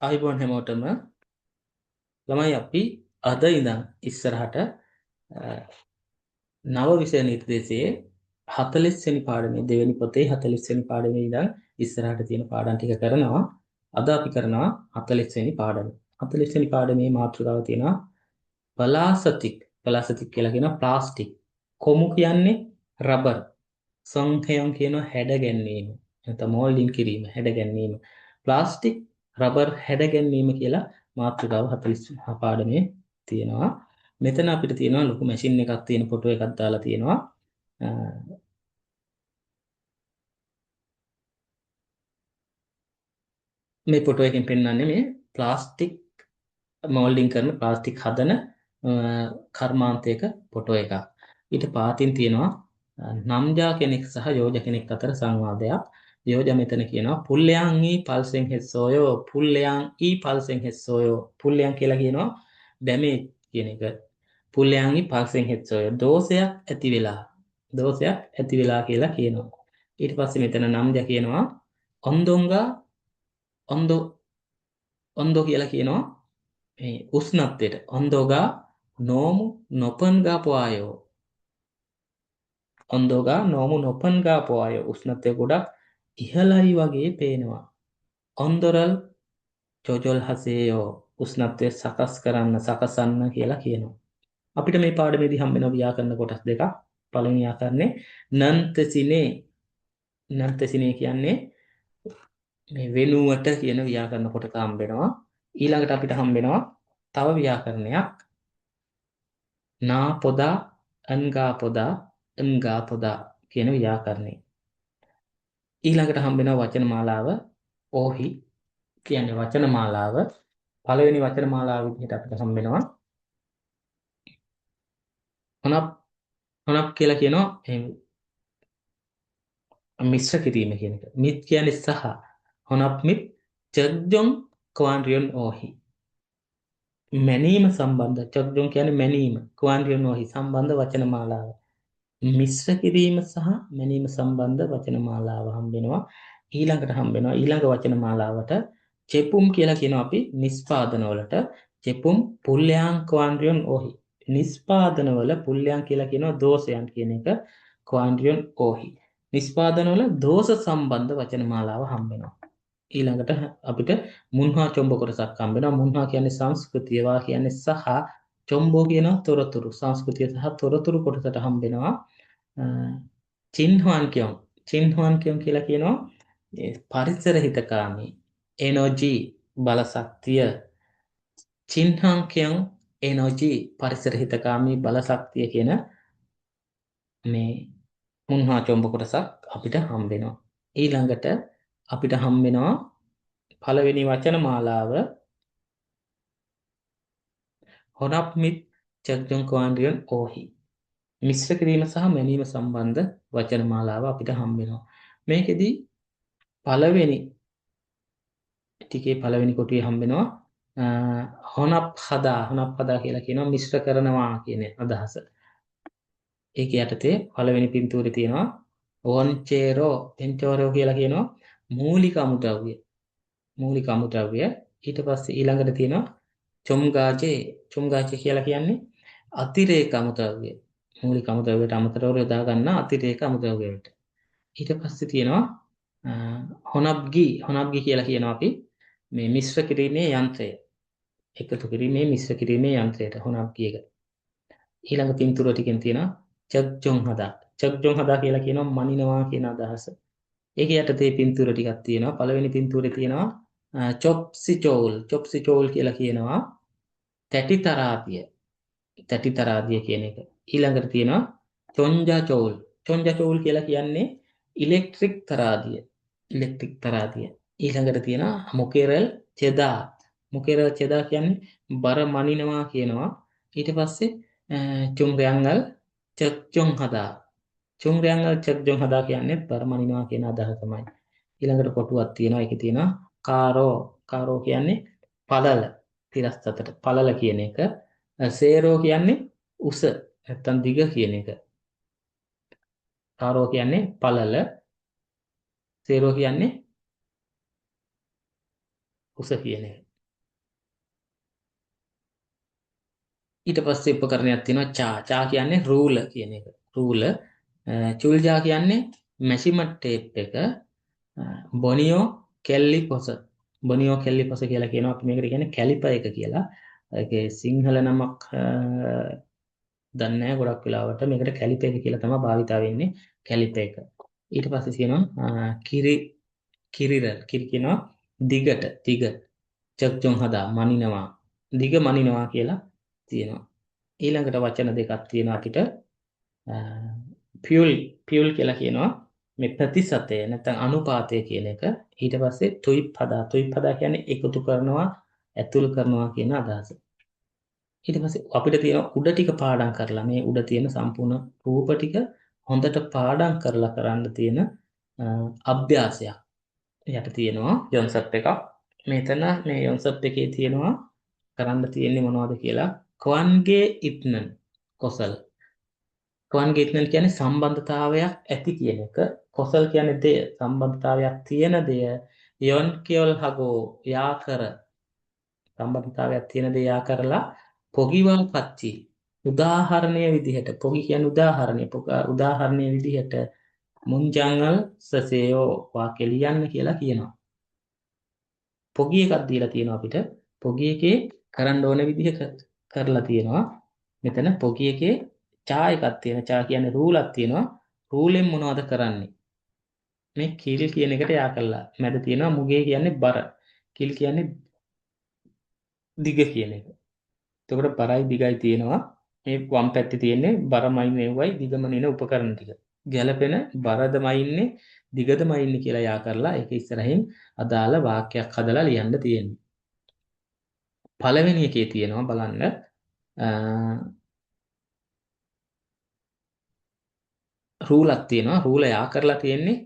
ආයුබෝවන් හැමෝටම ළමයි අපි අද ඉඳන් ඉස්සරහට නව විෂය නිර්දේශයේ 40 වෙනි පාඩමේ දෙවෙනි පොතේ 40 වෙනි පාඩමේ ඉඳන් ඉස්සරහට තියෙන පාඩම් ටික කරනවා. අද අපි කරනවා 40 වෙනි පාඩම. 40 වෙනි පාඩමේ මාතෘකාව තියෙනවා ප්ලාස්ටික්. ප්ලාස්ටික් කියලා කියනවා ප්ලාස්ටික්. කොමු කියන්නේ රබර්. සංඛයම් කියනවා හැඩ ගැන්වීම. නැත්නම් මෝල්ඩින් කිරීම, හැඩ ගැන්වීම. ප්ලාස්ටික් රබර් හැඩ ගැන්වීම කියලා මාතෘකාව 40 පාඩමේ තියෙනවා. මෙතන අපිට තියෙනවා ලොකු මැෂින් එකක් තියෙන ෆොටෝ එකක් දාලා තියෙනවා. මේ ෆොටෝ එකෙන් පෙන්වන්නේ මේ ප්ලාස්ටික් මෝල්ඩින් කරන ප්ලාස්ටික් හදන කර්මාන්තයක ෆොටෝ එකක්. ඊට පාතින් තියෙනවා නම්ජා කෙනෙක් සහ යෝජ කෙනෙක් අතර සංවාදයක්. යෝජ මෙතන කියනවා පුල්ලයන් ඊ පල්සෙන් හෙස්සෝයෝ පුල්ලයන් ඊ පල්සෙන් හෙස්සෝයෝ පුල්ලයන් කියලා කියනවා ඩැමේජ් කියන එක. පුල්ලයන් ඊ පල්සෙන් හෙස්සෝයෝ දෝෂයක් ඇති වෙලා කියලා කියනවා. ඊට පස්සේ මෙතන නම්ජා කියනවා ඔන්දොංගා ඔන්දෝ ඔන්දෝ කියලා කියනවා මේ උෂ්ණත්වයට ඔන්දෝගා නෝමු නොපන්ගා පොආයෝ ඔන්දෝගා නෝමු නොපන්ගා පොආයෝ උෂ්ණත්වය ගොඩක් ඉහළයි වගේ පේනවා. ඔන්දොරල් චොජොල් හසේයෝ උෂ්ණත්වය සකසන්න කියලා කියනවා. අපිට මේ පාඩමේදී හම්බ වෙන ව්‍යාකරණ කොටස් දෙකක්. පළවෙනි ව්‍යාකරණේ නන්තසිනේ කියන්නේ මේ වෙනුවට කියන ව්‍යාකරණ කොටක හම්බ වෙනවා. ඊළඟට අපිට හම්බ වෙනවා තව ව්‍යාකරණයක් නා පොදා අන්ගා පොදා කියන ව්‍යාකරණය. ඊළඟට හම්බ වෙනවා වචන මාලාව ඕහි කියන්නේ වචන මාලාව. පළවෙනි වචන මාලාව විදිහට අපිට හම්බ වෙනවා හොනප් කියලා කියනවා මිශ්‍ර කිරීම කියන එක. මිත් කියන්නේ සහ හොනප් මිත් චග්ජොන් ක්වාන්රියන් ඕහි මැනීම සම්බන්ධ චග්ජොන් කියන්නේ මැනීම ක්වාන්රියන් ඕහි සම්බන්ධ වචන මාලාව. මිශ්‍ර කිරීම සහ මැනීම සම්බන්ධ වචන මාලාව හම්බ වෙනවා. ඊළඟට හම්බ වෙනවා ඊළඟ වචන මාලාවට චෙපුම් කියලා කියනවා අපි නිස්පාදන වලට චෙපුම් පුල්ලයන් ක්වාන්රියන් ඕහි නිස්පාදනවල පුල්ලයන් කියලා කියනවා දෝෂයන් කියන එක ක්වාන්රියන් ඕහි නිස්පාදනවල දෝෂ සම්බන්ධ වචන මාලාව හම්බ වෙනවා. ඊළඟට අපිට මුන්හා චොම්බ කොටසක් හම්බ වෙනවා. මුන්හා කියන්නේ සංස්කෘතිය, වා කියන්නේ සහ චොම්බෝ කියනවා තොරතුරු. සංස්කෘතිය සහ තොරතුරු කොටසට හම්බ වෙනවා. චින්හුවන් කියොන් කියලා කියනවා පරිසර හිතකාමී එනර්ජි බල ශක්තිය. චින්හන් කියොන් එනර්ජි පරිසර හිතකාමී බල ශක්තිය කියන මේ මුන්හා චොම්බ කොටසක් අපිට හම්බ වෙනවා. ඊළඟට අපිට හම්බ වෙනවා පළවෙනි වචන මාලාව හොනප් මිත් චග්ජොන් ක්වාන්රියන් ඕහි මිශ්‍ර කිරීම සහ මැනීම සම්බන්ධ වචන මාලාව අපිට හම්බ වෙනවා. මේකෙදි පළවෙනි ටිකේ පළවෙනි කොටුවේ හම්බ වෙනවා හොනප් හදා කියලා කියනවා මිශ්‍ර කරනවා කියන අදහස. ඒක යටතේ පළවෙනි පින්තූරේ තියෙනවා එන්චෝරෝ කියලා කියනවා මූලික අමුද්‍රව්‍ය. ඊට පස්සේ ඊළඟට තියෙනවා චොම්ගාචේ කියලා කියන්නේ අතිරේක අමුද්‍රව්‍ය. මූලික අමුද්‍රව්‍යයට අමතරව යොදා ගන්න අතිරේක අමුද්‍රව්‍යයට. ඊට පස්සේ තියෙනවා හොනප්ගී කියලා කියනවා අපි මේ මිශ්‍ර කිරීමේ යන්ත්‍රය. එකතු කිරීමේ මිශ්‍ර කිරීමේ යන්ත්‍රයට හොනප්ගී එක. ඊළඟ පින්තූර ටිකෙන් තියෙනවා චග්ජොන් හදා කියලා කියනවා මනිනවා කියන අදහස. ඒක යටතේ පින්තූර ටිකක් තියෙනවා. පළවෙනි පින්තූරේ තියෙනවා චොප්සිචෝල් කියලා කියනවා තැටි තරාදිය කියන එක. ඊළඟට තියෙනවා චොන්ජා චෝල් කියලා කියන්නේ ඉලෙක්ට්‍රික් තරාදිය. ඊළඟට තියෙනවා මොකෙරල් චෙදා කියන්නේ බර මනිනවා කියනවා. ඊට පස්සේ චුම්රයන්ගල් චග්ජොන් හදා කියන්නේ බර මනිනවා කියන අදහස තමයි. ඊළඟට කොටුවක් තියෙනවා. ඒකේ තියෙනවා කාරෝ කියන්නේ පළල තිරස්තතට පළල කියන එක. සේරෝ කියන්නේ උස නැත්තම් දිග කියන එක. කාරෝ කියන්නේ පළල සේරෝ කියන්නේ උස කියන එක. ඊට පස්සේ උපකරණයක් තියෙනවා චා. චා කියන්නේ රූල කියන එක. රූල. චුල්ජා කියන්නේ මෙෂර්මන්ට් ටේප් එක. බොනියෝ කෙල්ලි පොස. බොනියෝ කෙල්ලි පොස කියලා කියනවා. අපි මේකට කියන්නේ කැලිපර් එක කියලා. ඒකේ සිංහල නමක් දන්නේ නැහැ ගොඩක් වෙලාවට. මේකට කැලිපර් එක කියලා තමයි භාවිතා වෙන්නේ. කැලිපර් එක. ඊට පස්සේ තියෙනවා කිරිරල්. කිරි කියනවා දිගට. දිග. චක්ජොන් හදා මනිනවා. දිග මනිනවා කියලා තියෙනවා. ඊළඟට වචන දෙකක් තියෙනවා අපිට. පියුල් පියුල් කියලා කියනවා මේ ප්‍රතිශතය නැත්නම් අනුපාතය කියන එක. ඊට පස්සේ තුයිප් හදා. තුයිප් හදා කියන්නේ එකතු කරනවා, ඇතුළු කරනවා කියන අදහස. ඊට පස්සේ අපිට තියෙන උඩ ටික පාඩම් කරලා මේ උඩ තියෙන සම්පූර්ණ රූප ටික හොඳට පාඩම් කරලා කරන්න තියෙන අභ්‍යාසයක්. යට තියෙනවා යොන්සප් එකක්. මෙතන මේ යොන්සප් එකේ තියෙනවා කරන්න තියෙන්නේ මොනවද කියලා. කවන්ගේ ඉත්නන් කොසල්. කවන්ගේ ඉත්නන් කියන්නේ සම්බන්ධතාවයක් ඇති කියන එක. කොසල් කියන්නේ දෙය. සම්බන්ධතාවයක් තියෙන දෙය. යොන් කියවල් හගෝ යා කර සම්බන්ධතාවයක් තියෙන දේ යා කරලා පොගිවල් පච්චි උදාහරණය විදිහට පොගි කියන්නේ උදාහරණය උදාහරණය විදිහට මුංජංගල් සසේයෝ වාක්‍ය ලියන්න කියලා කියනවා. පොගි එකක් දීලා තියෙනවා අපිට. පොගි එකේ කරන්න ඕන විදිහ කරලා තියෙනවා. මෙතන පොගි එකේ චා එකක් තියෙනවා. චා කියන්නේ රූලක් තියෙනවා. රූලෙන් මොනවද කරන්නේ? මේ කිල් කියන එකට යා කළා. මැද තියෙනවා මුගේ කියන්නේ බර. කිල් කියන්නේ දිග කියන එක. එතකොට බරයි දිගයි තියෙනවා. මේ වම් පැත්තේ තියෙන්නේ බරමයි නෙවුවයි දිගම නෙන උපකරණ ටික. ගැළපෙන බරදමයි ඉන්නේ දිගදමයි ඉන්නේ කියලා යා කරලා ඒක ඉස්සරහින් අදාළ වාක්‍යයක් හදලා ලියන්න තියෙන්නේ. පළවෙනි එකේ තියෙනවා බලන්න රූලක් තියෙනවා. රූල යා කරලා තියෙන්නේ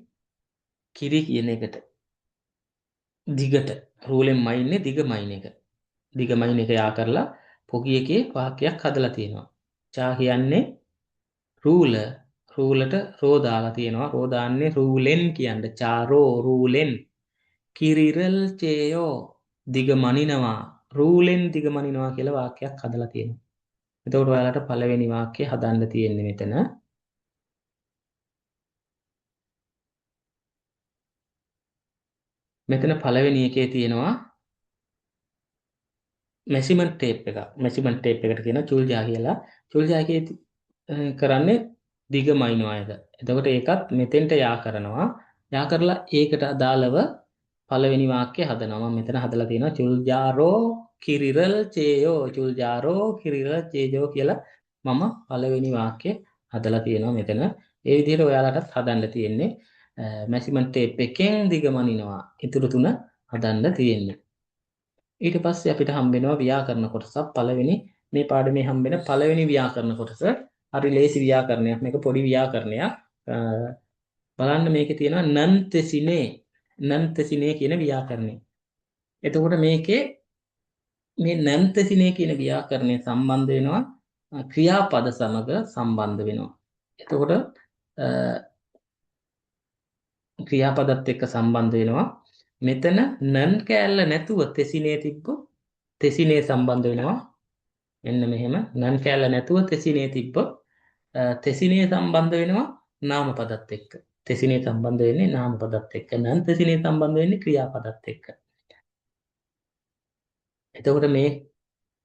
කිරි කියන එකට. දිගට රූලෙන් මයින්නේ දිගමයින් එක. දිගමයින් එක යා කරලා පොගි එකේ වාක්‍යයක් හදලා තියෙනවා. චා කියන්නේ රූල රූලට රෝ දාලා තියෙනවා. රෝ දාන්නේ රූලෙන් කියන්න. චාරෝ රූලෙන්. කිරිරල් චේයෝ දිග මනිනවා. රූලෙන් දිග මනිනවා කියලා වාක්‍යයක් හදලා තියෙනවා. එතකොට ඔයාලට පළවෙනි වාක්‍යය හදන්න තියෙන්නේ මෙතන. මෙතන පළවෙනි එකේ තියෙනවා මෙෂර්මන්ට් ටේප් එක. මෙෂර්මන්ට් ටේප් එකට කියනවා චුල්ජා කියලා. චුල්ජා එකේ කරන්නේ දිග මනිනවා එක. එතකොට ඒකත් මෙතෙන්ට යා කරනවා. යා කරලා ඒකට අදාළව පළවෙනි වාක්‍යය හදනවා. මම මෙතන හදලා තියෙනවා චුල්ජාරෝ කිරිරල් චේයෝ. චුල්ජාරෝ කිරිරල් චේයෝ කියලා මම පළවෙනි වාක්‍යය හදලා තියෙනවා මෙතන. ඒ විදිහට ඔයාලටත් හදන්න තියෙන්නේ. මෙෂර්මන්ට් ටේප් එකෙන් දිග මනිනවා. ඊටු තුන හදන්න තියෙන්නේ. ඊට පස්සේ අපිට හම්බෙනවා ව්‍යාකරණ කොටසක්. පළවෙනි මේ පාඩමේ හම්බෙන පළවෙනි ව්‍යාකරණ කොටස. හරි ලේසි ව්‍යාකරණයක්. මේක පොඩි ව්‍යාකරණයක්. බලන්න මේකේ තියෙනවා නන්තසිනේ. නන්තසිනේ කියන ව්‍යාකරණය. එතකොට මේකේ මේ නන්තසිනේ කියන ව්‍යාකරණය සම්බන්ධ වෙනවා ක්‍රියාපද සමග සම්බන්ධ වෙනවා. එතකොට ක්‍රියාපදත් එක්ක සම්බන්ධ වෙනවා. මෙතන නන් කෑල්ල නැතුව තෙසිනේ තිබ්බොත් තෙසිනේ සම්බන්ධ වෙනවා. මෙන්න මෙහෙම නන් කෑල්ල නැතුව තෙසිනේ තිබ්බොත් තෙසිනේ සම්බන්ධ වෙනවා නාමපදත් එක්ක. තෙසිනේ සම්බන්ධ වෙන්නේ නාමපදත් එක්ක. නන් තෙසිනේ සම්බන්ධ වෙන්නේ ක්‍රියාපදත් එක්ක. එතකොට මේ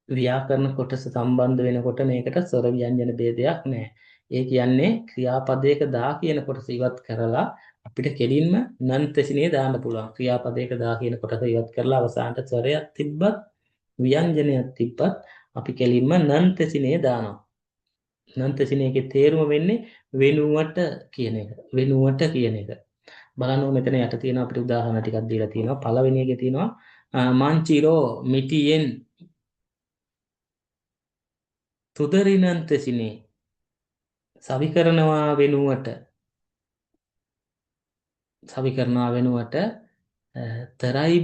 ව්‍යාකරණ කොටස සම්බන්ධ වෙනකොට මේකට ස්වර ව්‍යංජන ભેදයක් නැහැ. ඒ කියන්නේ ක්‍රියාපදයක දා කියන කොටස ඉවත් කරලා අපිට කෙලින්ම නන්තසිනේ දාන්න පුළුවන්. ක්‍රියාපදයක දා කියන කොටස ඉවත් කරලා අවසානට ස්වරයක් තිබ්බත් ව්‍යංජනයක් තිබ්බත් අපි කෙලින්ම නන්තසිනේ දානවා. නන්තසිනේගේ තේරුම වෙන්නේ වෙනුවට කියන එක. වෙනුවට කියන එක. බලන්න මෙතන යට තියෙන අපිට උදාහරණ ටිකක් දීලා තියෙනවා. පළවෙනි එකේ තියෙනවා මංචිරෝ මිටියෙන් තුදරිනන්තසිනේ සවි කරනවා වෙනුවට තරයි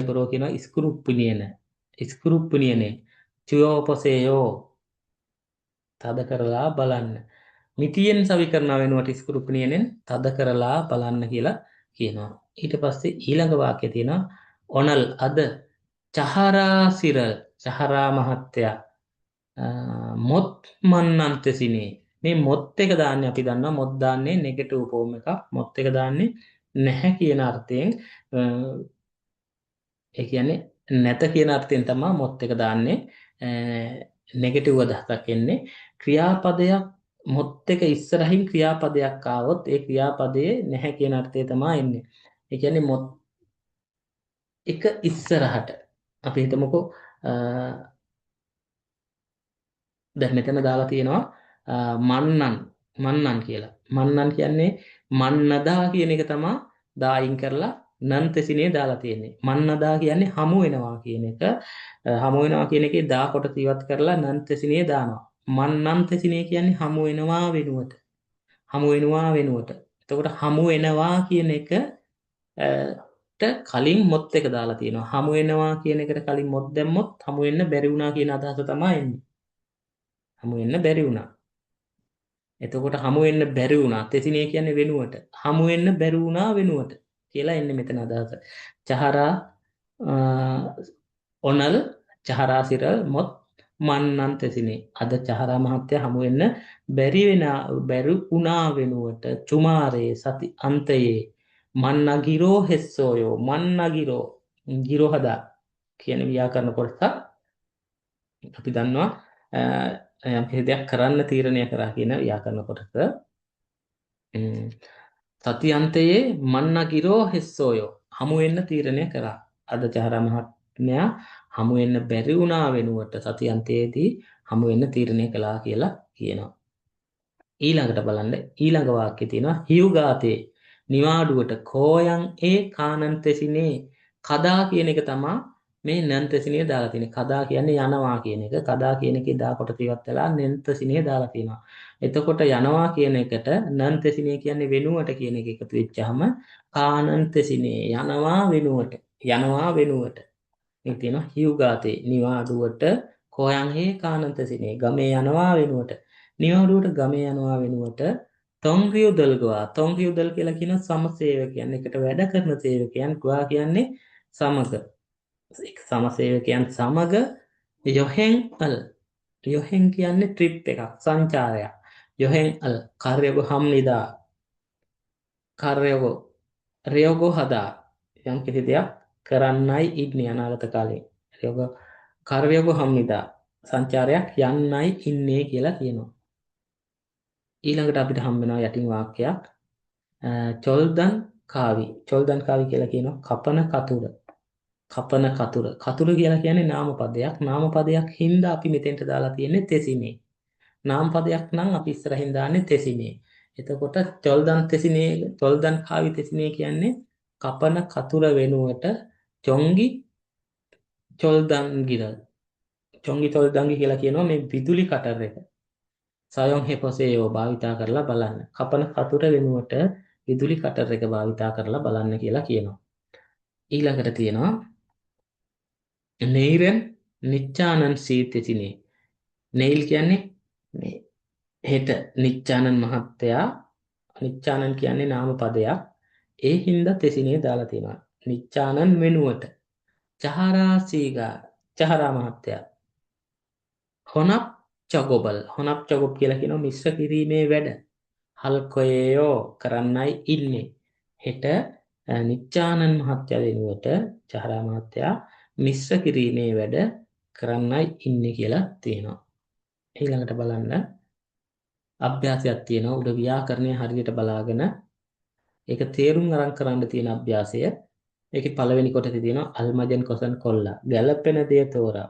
බොරෝ කියනවා ඉස්කුරුප්පුනියනේ චුයෝපසේයෝ තද කරලා බලන්න. මිටියෙන් සවි කරනවා වෙනුවට ඉස්කුරුප්පුනියනෙන් තද කරලා බලන්න කියලා කියනවා. ඊට පස්සේ ඊළඟ වාක්‍යය තියෙනවා ඔනල් අද චහරා සිරල් චහරා මහත්තයා මොත් මන්නන්තසිනේ මේ මොත් එක දාන්නේ අපි දන්නවා මොත් දාන්නේ නෙගටිව් ෆෝම් එකක් මොත් එක දාන්නේ නැහැ කියන අර්ථයෙන් ඒ කියන්නේ නැත කියන අර්ථයෙන් තමයි මොත් එක දාන්නේ නෙගටිව් අදහසක් එන්නේ ක්‍රියාපදයක් මොත් එක ඉස්සරහින් ක්‍රියාපදයක් ආවොත් ඒ ක්‍රියාපදයේ නැහැ කියන අර්ථය තමයි එන්නේ ඒ කියන්නේ මොත් එක ඉස්සරහට අපි හිතමුකෝ දැන් මෙතන දාලා තියෙනවා මන්නන් කියලා. මන්නන් කියන්නේ මන්නදා කියන එක තමයි දායින් කරලා නන්තසිනේ දාලා තියෙන්නේ. මන්නදා කියන්නේ හමු වෙනවා කියන එක. හමු වෙනවා කියන එකේ දා කොට ඉවත් කරලා නන්තසිනේ දානවා. මන්නන්තසිනේ කියන්නේ හමු වෙනවා වෙනුවට. හමු වෙනවා වෙනුවට. එතකොට හමු වෙනවා කියන එක කලින් මොත් එක දාලා තියෙනවා. හමු වෙනවා කියන එකට කලින් මොත් දැම්මොත් හමු වෙන්න බැරි වුණා කියන අදහස තමයි එන්නේ. හමු වෙන්න බැරි වුණා. එතකොට හමු වෙන්න බැරි වුණා. තෙසිනේ කියන්නේ වෙනුවට. හමු වෙන්න බැරි වුණා වෙනුවට කියලා එන්නේ මෙතන අදහස. චහරා ඔනල් චහරා සිරල් මොත් මන්නන් තෙසිනේ. අද චහරා මහත්තයා හමු වෙන්න බැරි වුණා වෙනුවට චුමාරේ සති අන්තයේ මන්නගිරෝ හෙස්සෝයෝ මන්නගිරෝ ගිරෝ හදා කියන ව්‍යාකරණ කොටසක් අපි දන්නවා යම් කිසි දෙයක් කරන්න තීරණය කරා කියන ව්‍යාකරණ කොටස සතියන්තයේ මන්නගිරෝ හෙස්සෝයෝ හමු වෙන්න තීරණය කරා අද චහරා මහත්මයා හමු වෙන්න බැරි වුණා වෙනුවට සතියන්තයේදී හමු වෙන්න තීරණය කළා කියලා කියනවා ඊළඟට බලන්න ඊළඟ වාක්‍යය තියෙනවා හියුගාතේ නිවාඩුවට කෝයන් ඒ කානන්තසිනේ කදා කියන එක තමයි මේ නන්තසිනේ දාලා තියෙන්නේ. කදා කියන්නේ යනවා කියන එක. කදා කියන එකේ දා කොට ඉවත් වෙලා නන්තසිනේ දාලා තියෙනවා. එතකොට යනවා කියන එකට නන්තසිනේ කියන්නේ වෙනුවට කියන එක එකතු වෙච්චාම කානන්තසිනේ යනවා වෙනුවට. යනවා වෙනුවට. මේ තියෙනවා හියුගාතේ නිවාඩුවට කොයන් හේ කානන්තසිනේ ගමේ යනවා වෙනුවට. නිවාඩුවට ගමේ යනවා වෙනුවට තොංරියුදල්ගවා තොංරියුදල් කියලා කියන සමසේවකයන් එකට වැඩ කරන සේවකයන් ගවා කියන්නේ සමග සමසේවකයන් සමග යොහෙන් අල් යොහෙන් කියන්නේ ට්‍රිප් එකක් සංචාරයක් යොහෙන් අල් කාර්යග හම්නිදා කාර්යගෝ රයෝගෝ හදා යම් කිසි දෙයක් කරන්නයි ඉන්නේ අනාගත කාලේ රයෝග කාර්යගෝ හම්නිදා සංචාරයක් යන්නයි ඉන්නේ කියලා කියනවා ඊළඟට අපිට හම්බ වෙනවා යටින් වාක්‍යයක් චොල්දන් කාවි කියලා කියනවා කපන කතුර කියලා කියන්නේ නාමපදයක් හින්දා අපි මෙතෙන්ට දාලා තියෙන්නේ තෙසිනේ නාමපදයක් නම් අපි ඉස්සරහින් දාන්නේ තෙසිනේ එතකොට චොල්දන් කාවි තෙසිනේ කියන්නේ කපන කතුර වෙනුවට චොංගි චොල්දන්ගි කියලා කියනවා මේ විදුලි කටර් එක සයොන් හෙපොසේයෝ භාවිතා කරලා බලන්න. කපන කතුර වෙනුවට විදුලි කටර් එක භාවිතා කරලා බලන්න කියලා කියනවා. ඊළඟට තියෙනවා නෙයිරන් නිච්චානන් සීතෙසිනේ. නෙයිල් කියන්නේ මේ හෙට නිච්චානන් මහත්තයා නිච්චානන් කියන්නේ නාම පදයක්. ඒ හින්දා තෙසිනේ දාලා තියෙනවා. නිච්චානන් වෙනුවට චහරා මහත්තයා හොනප් චගොබ් කියලා කියනවා මිශ්‍ර කිරීමේ වැඩ. හල්කොයෝ කරන්නයි ඉන්නේ. හෙට නිච්චානන් මහත්තයා වෙනුවට චහරා මහත්තයා මිශ්‍ර කිරීමේ වැඩ කරන්නයි ඉන්නේ කියලා තියෙනවා. ඊළඟට බලන්න අභ්‍යාසයක් තියෙනවා. උඩ ව්‍යාකරණය හරියට බලාගෙන ඒක තේරුම් අරන් කරන්න තියෙන අභ්‍යාසය. ඒකේ පළවෙනි කොටසේ තියෙනවා අල්මජන් කොසන් කොල්ලා. ගැළපෙන දේ තෝරා.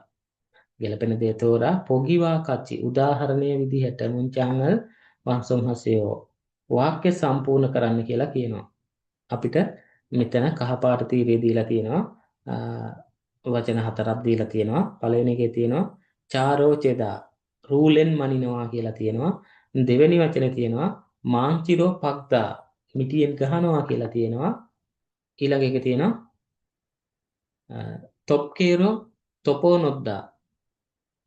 ගැළපෙන දේ තෝරා පොගිවා කච්චි උදාහරණයේ විදිහට මුංචාංගල් වංසොම් හසයෝ වාක්‍ය සම්පූර්ණ කරන්න කියලා කියනවා. අපිට මෙතන කහපාට තීරය දීලා තියෙනවා. වචන හතරක් දීලා තියෙනවා. පළවෙනි එකේ තියෙනවා චාරෝ චෙදා රූලෙන් මනිනවා කියලා තියෙනවා. දෙවෙනි වචනේ තියෙනවා මාංචිරෝ පක්දා මිටියෙන් ගහනවා කියලා තියෙනවා. ඊළඟ එකේ තියෙනවා තොප්කේරෝ තොපෝ නොද්දා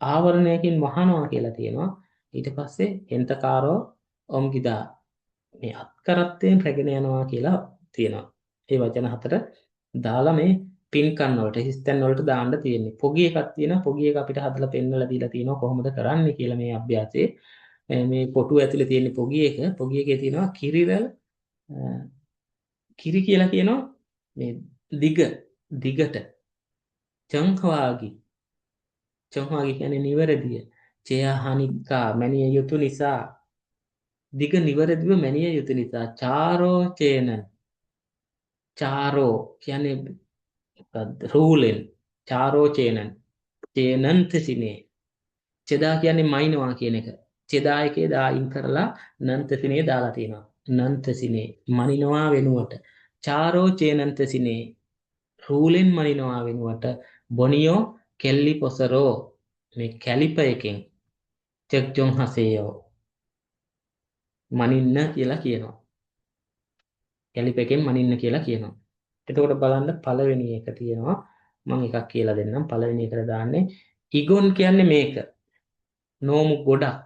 ආවරණයකින් වහනවා කියලා තියෙනවා. ඊට පස්සේ එන්තකාරෝ ඔම්ගිදා මේ අත්කරත්තයෙන් රැගෙන යනවා කියලා තියෙනවා. ඒ වචන හතර දාලා මේ පින්කම් වලට හිස්තැන් වලට දාන්න තියෙන්නේ. පොගි එකක් තියෙනවා. පොගි එක අපිට හදලා පෙන්නලා දීලා තියෙනවා කොහොමද කරන්නේ කියලා මේ අභ්‍යාසයේ. මේ පොටු ඇතුලේ තියෙන පොගි එක. පොගි එකේ තියෙනවා කිරිරැල් කිරි කියලා කියනවා මේ දිගට චංඛවාගි. චංඛවාගි කියන්නේ නිවැරදිය. චේහානිකා මැනිය යුතු නිසා දිග නිවැරදිව මැනිය යුතු නිසා චාරෝ චේන චාරෝ කියන්නේ රූලෙන් චාරෝ චේනන් චේනන්තසිනේ චෙදා කියන්නේ මයින්නවා කියන එක චෙදා එකේ දායින් කරලා නන්තසිනේ දාලා තියෙනවා නන්තසිනේ මනිනවා වෙනුවට චාරෝ චේනන්තසිනේ රූලෙන් මනිනවා වෙනුවට බොනියෝ කෙල්ලි පොසරෝ මේ කැලිප එකෙන් චෙක්ජොන් හසේයෝ මනින්න කියලා කියනවා කැලිප එකෙන් මනින්න කියලා කියනවා එතකොට බලන්න පළවෙනි එක තියෙනවා මම එකක් කියලා දෙන්නම් පළවෙනි එකට දාන්නේ ඉගොන් කියන්නේ මේක නෝමු ගොඩක්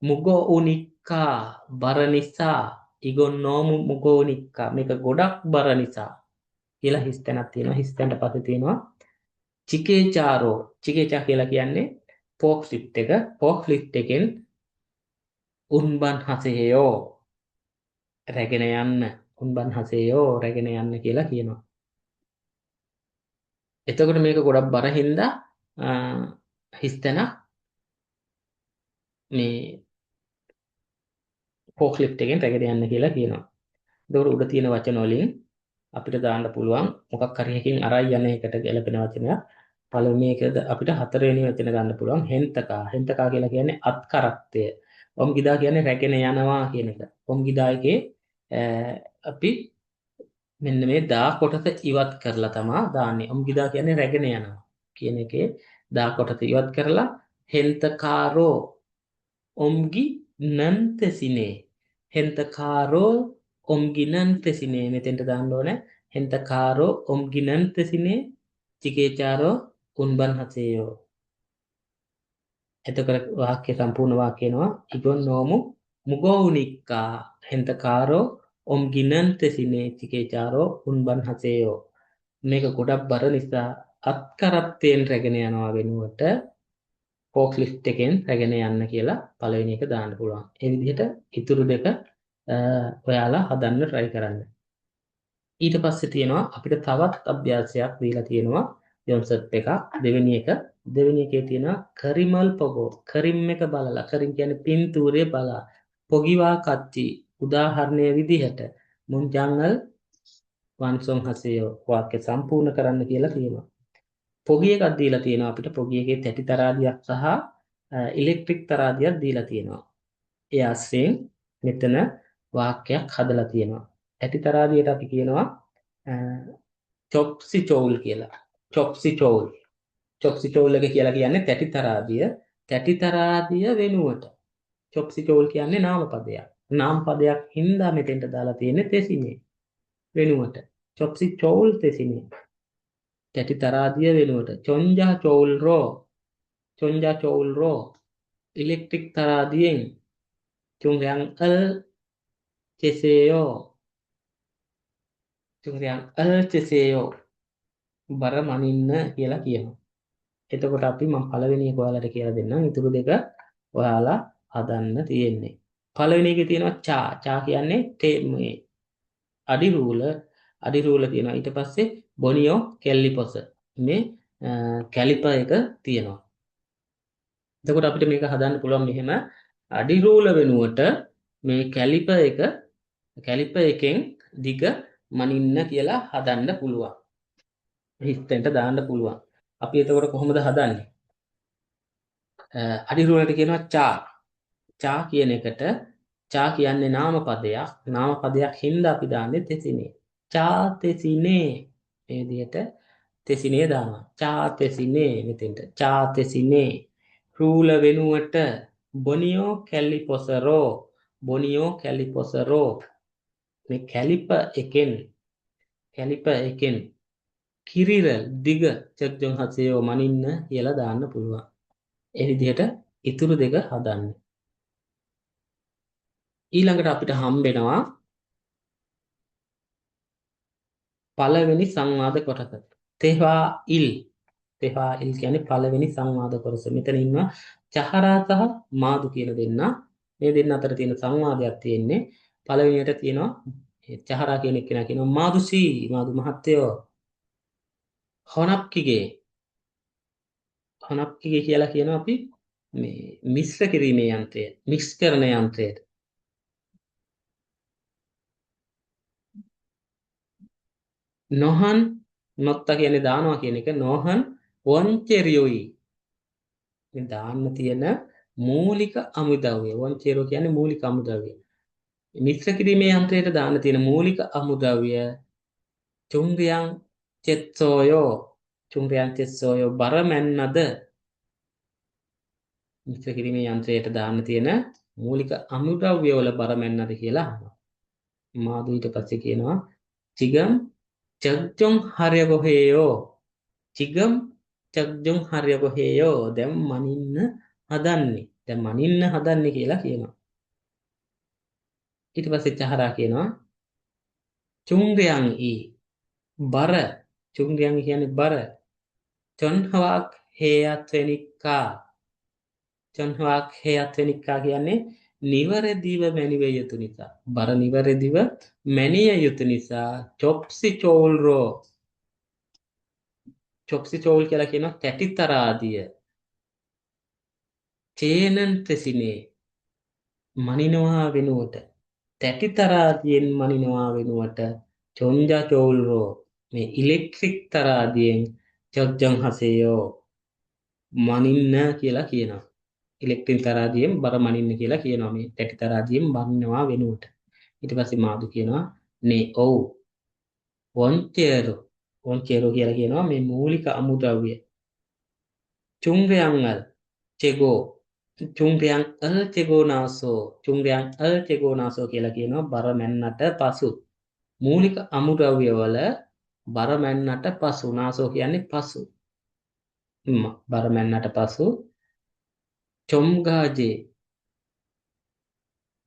මුගෝ උනික්කා බර නිසා ඉගොන් නෝමු මුගෝ උනික්කා මේක ගොඩක් බර නිසා කියලා හිස්තැනක් තියෙනවා හිස්තැනට පස්සේ තියෙනවා චිකේචාරෝ චිකේචා කියලා කියන්නේ පෝක් ලිෆ්ට් එක පෝක් ලිෆ්ට් එකෙන් උන්බන් හසේයෝ රැගෙන යන්න උන්බන් හසේයෝ රැගෙන යන්න කියලා කියනවා එතකොට මේක ගොඩක් බර හින්දා හිස්තැනක් මේ පෝක් ලිෆ්ට් එකෙන් රැගෙන යන්න කියලා කියනවා එතකොට උඩ තියෙන වචන වලින් අපිට දාන්න පුළුවන් මොකක් හරි එකකින් අරයි යන එකට ගැලපෙන වචනයක් පළවෙනි එකද අපිට හතරවෙනි වචන ගන්න පුළුවන් හෙන්තකා කියලා කියන්නේ අත්කරත්තය ඔම්ගිදා කියන්නේ රැගෙන යනවා කියන එක ඔම්ගිදා එකේ අපි මෙන්න මේ දා කොටස ඉවත් කරලා තමා දාන්නේ ඔම්ගිදා කියන්නේ රැගෙන යනවා කියන එකේ දා කොටස ඉවත් කරලා හෙන්තකාරෝ ඔම්ගි නන්තසිනේ හෙන්තකාරෝ omginantesine මෙතෙන්ට දාන්න ඕනේ හෙන්තකාරෝ omginantesine චිකේචාරෝ උන්බන් හසේයෝ එතකොට වාක්‍ය සම්පූර්ණ වාක්‍ය එනවා ඉගොන් නෝමු මුගෝනික්කා හෙන්තකාරෝ omginantesine චිකේචාරෝ උන්බන් හසේයෝ මේක ගොඩක් බර නිසා අත්කරත්තෙන් රැගෙන යනවා වෙනුවට ෆෝක් ලිෆ්ට් එකෙන් රැගෙන යන්න කියලා පළවෙනි එක දාන්න පුළුවන්. ඒ විදිහට ඉතුරු දෙක ඔයාලා හදන්න try කරන්න. ඊට පස්සේ තියෙනවා අපිට තවත් අභ්‍යාසයක් දීලා තියෙනවා යොන්සට් එකක් දෙවෙනි එකේ තියෙනවා කරිමල් පොගෝ කරිම් එක බලලා කරිම් කියන්නේ පින්තූරය බලලා පොගිවා කච්චි උදාහරණය විදිහට මුන්ජංගල් වන්සොන් හසයෝ වාක්‍ය සම්පූර්ණ කරන්න කියලා තියෙනවා පොගි එකක් දීලා තියෙනවා අපිට පොගි එකේ තැටි තරාදියක් සහ ඉලෙක්ට්‍රික් තරාදියක් දීලා තියෙනවා ඒ ආශ්‍රයෙන් මෙතන වාක්‍යයක් හදලා තියෙනවා ඇති තරාදියට අපි කියනවා චොප්සි චෝල් කියලා චොප්සි චෝල් එක කියලා කියන්නේ තැටි තරාදිය වෙනුවට චොප්සි චෝල් කියන්නේ නාම පදයක් හින්දා මෙතෙන්ට දාලා තියෙන්නේ තෙසිනේ වෙනුවට චොප්සි චෝල් තෙසිනේ තැටි තරාදිය වෙනුවට චොන්ජා චෝල් රෝ ඉලෙක්ට්‍රික් තරාදියෙන් චුන්ගයන් අල් චෙසේයෝ චෙසේයෝ බර මනින්න කියලා කියනවා. එතකොට අපි මම පළවෙනි එක ඔයාලට කියලා දෙන්නම්. ඊටු දෙක ඔයාලා හදන්න තියෙන්නේ. පළවෙනි එකේ තියෙනවා චා කියන්නේ මේ අඩි රූල තියෙනවා. ඊට පස්සේ බොනියෝ කෙල්ලිපොස මේ කැලිපර් එක තියෙනවා. එතකොට අපිට මේක හදන්න පුළුවන් මෙහෙම අඩි රූල වෙනුවට මේ කැලිපර් එකෙන් දිග මනින්න කියලා හදන්න පුළුවන්. හිස්තෙන්ට දාන්න පුළුවන්. අපි එතකොට කොහොමද හදන්නේ? අඩි රූලට කියනවා චා කියන එකට චා කියන්නේ නාම පදයක් හින්දා අපි දාන්නේ තෙසිනේ. චා තෙසිනේ මේ විදිහට තෙසිනේ දානවා. චා තෙසිනේ මෙතෙන්ට. චා තෙසිනේ රූල වෙනුවට බොනියෝ කැලිපොසරෝ මේ කැලිපර් එකෙන් කිරිරල් දිග චක්ජොන් හසයෝ මනින්න කියලා දාන්න පුළුවන්. ඒ විදිහට ඉතුරු දෙක හදන්න. ඊළඟට අපිට හම්බෙනවා පළවෙනි සංවාද කොටස. තෙවා ඉල්. තෙවා ඉල් කියන්නේ පළවෙනි සංවාද කොටස. මෙතන ඉන්නවා චහරා සහ මාදු කියන දෙන්නා. මේ දෙන්න අතර තියෙන සංවාදයක් තියෙන්නේ. පළවෙනියට තියෙනවා චහරා කියන එක්කෙනා කියනවා මාදුසී මාදු මහත්තයෝ හොනප්කිගේ හොනප්කිගේ කියලා කියනවා අපි මේ මිශ්‍ර කිරීමේ යන්ත්‍රය මික්ස් කරන යන්ත්‍රයට. නොහන් නොත්තා කියන්නේ දානවා කියන එක නොහන් වොන්චෙරියොයි මේ දාන්න තියෙන මූලික අමුද්‍රව්‍ය වොන්චෙරියෝ කියන්නේ මූලික අමුද්‍රව්‍ය. මිශ්‍ර කිරීමේ යන්ත්‍රයට දාන්න තියෙන මූලික අමුද්‍රව්‍ය චුංගියන් චෙත්සෝයෝ චුංගියන් චෙත්සෝයෝ බර මැන්නද මිශ්‍ර කිරීමේ යන්ත්‍රයට දාන්න තියෙන මූලික අමුද්‍රව්‍ය වල බර මැන්නද කියලා අහනවා. මාදු ඊට පස්සේ කියනවා චිගම් චග්ජොන් හරයගොහේයෝ චිගම් චග්ජොන් හරයගොහේයෝ දැන් මනින්න හදන්නේ දැන් මනින්න හදන්නේ කියලා කියනවා. ඊට පස්සේ චහරා කියනවා චුංගයන් ඊ බර චුංගයන් කියන්නේ බර චොන්හවක් හේයත් වෙනික්කා චොන්හවක් හේයත් වෙනික්කා කියන්නේ නිවැරදිව මැනිව යුතු නිසා බර නිවැරදිව මැනිය යුතු නිසා චොප්සි චෝල්රෝ චොප්සි චෝල් කියලා කියනවා තැටිතරාදිය චේනන් තෙසිනේ මනිනවා වෙනුවට තැටිතරාදියෙන් මනිනවා වෙනුවට චොන්ජා චෝල්රෝ මේ ඉලෙක්ට්‍රික් තරාදියෙන් චොක්ජන් හසේයෝ මනින්න කියලා කියනවා. ඉලෙක්ට්‍රික් තරාදියෙන් බර මනින්න කියලා කියනවා මේ තැටිතරාදියෙන් මනිනවා වෙනුවට. ඊට පස්සේ මාදු කියනවා නේ ඔව් වොන්චේරෝ වොන්චේරෝ කියලා කියනවා මේ මූලික අමුද්‍රව්‍ය. චුංගයන්වල් චෙගෝ චුංගයන් අල් චෙගෝනාසෝ චුංගයන් අල් චෙගෝනාසෝ කියලා කියනවා බර මැන්නට පසු මූලික අමුද්‍රව්‍ය වල බර මැන්නට පසු නාසෝ කියන්නේ පසු බර මැන්නට පසු චොම්ගාජේ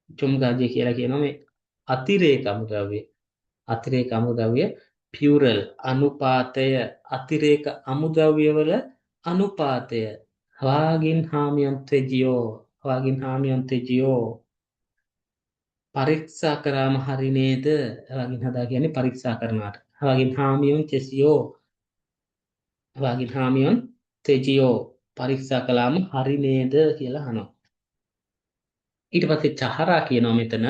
චොම්ගාජේ කියලා කියනවා මේ අතිරේක අමුද්‍රව්‍ය අතිරේක අමුද්‍රව්‍ය පියුරල් අනුපාතය අතිරේක අමුද්‍රව්‍ය වල අනුපාතය හවාගින් හාමියොන් තෙජියෝ හවාගින් හාමියොන් තෙජියෝ පරීක්ෂා කරාම හරි නේද හවාගින් හදා කියන්නේ පරීක්ෂා කරනාට හවාගින් හාමියොන් චෙසියෝ හවාගින් හාමියොන් තෙජියෝ පරීක්ෂා කළාම හරි නේද කියලා අහනවා. ඊට පස්සේ චහරා කියනවා මෙතන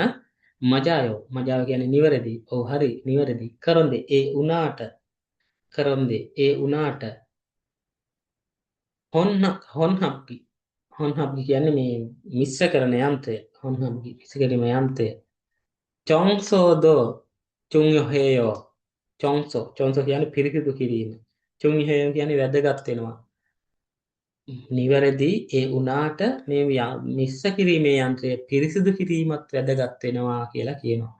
මජායෝ මජාව කියන්නේ නිවැරදි. ඔව් හරි නිවැරදි. කරොන්දේ ඒ උනාට කරොන්දේ ඒ උනාට හොන්හබ්ගි හොන්හබ්ගි කියන්නේ මේ මිශ්‍ර කරන යන්ත්‍රය හොන්හබ්ගි මිශ්‍ර කිරීම යන්ත්‍රය චොන්සෝදෝ චුන්යොහේයෝ චොන්සෝ කියන්නේ පිරිසිදු කිරීම චුන්යොහේයෝ කියන්නේ වැදගත් වෙනවා නිවැරදි ඒ උනාට මේ මිශ්‍ර කිරීමේ යන්ත්‍රය පිරිසිදු කිරීමත් වැදගත් වෙනවා කියලා කියනවා.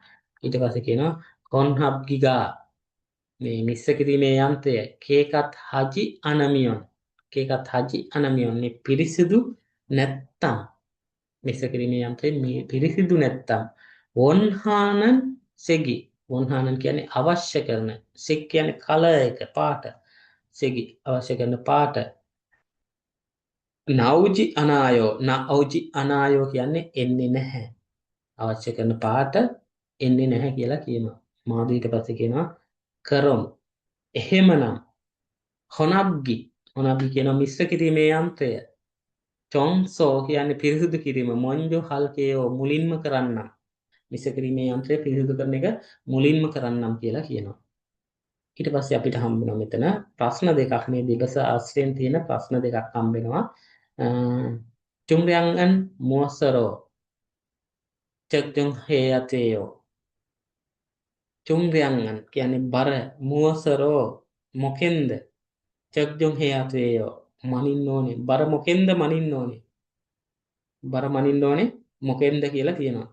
ඊට පස්සේ කියනවා කොන්හබ්ගිගා මේ මිශ්‍ර කිරීමේ යන්ත්‍රය කේකත් හජි අනමියොන් කේකත් හජි අනමියොන් මේ පිරිසිදු නැත්තම් මිශ්‍ර කිරීමේ යන්ත්‍රය මේ පිරිසිදු නැත්තම් වොන්හානන් සෙගි වොන්හානන් කියන්නේ අවශ්‍ය කරන සෙක් කියන්නේ කලර් එක පාට සෙගි අවශ්‍ය කරන පාට නෞජි අනායෝ නෞජි අනායෝ කියන්නේ එන්නේ නැහැ අවශ්‍ය කරන පාට එන්නේ නැහැ කියලා කියනවා. මාදු ඊට පස්සේ කියනවා කරොම් එහෙමනම් හොනබ්ගි හොනබ්ගි කියනවා මිශ්‍ර කිරීමේ යන්ත්‍රය චොන්සෝ කියන්නේ පිරිසිදු කිරීම මොන්ජෝ හල්කේයෝ මුලින්ම කරන්නම් මිශ්‍ර කිරීමේ යන්ත්‍රය පිරිසිදු කරන එක මුලින්ම කරන්නම් කියලා කියනවා. ඊට පස්සේ අපිට හම්බ වෙනවා මෙතන ප්‍රශ්න දෙකක් මේ දිවස ආශ්‍රයෙන් තියෙන ප්‍රශ්න දෙකක් හම්බ වෙනවා. චුම්රියන්ගන් මුවසරෝ චක්ජොන් හේයතේයෝ චුම්රියන්ගන් කියන්නේ බර මුවසරෝ මොකෙන්ද චක්ජොන් හේයතේයෝ මනින්න ඕනේ බර මොකෙන්ද මනින්න ඕනේ බර මනින්න ඕනේ මොකෙන්ද කියලා කියනවා.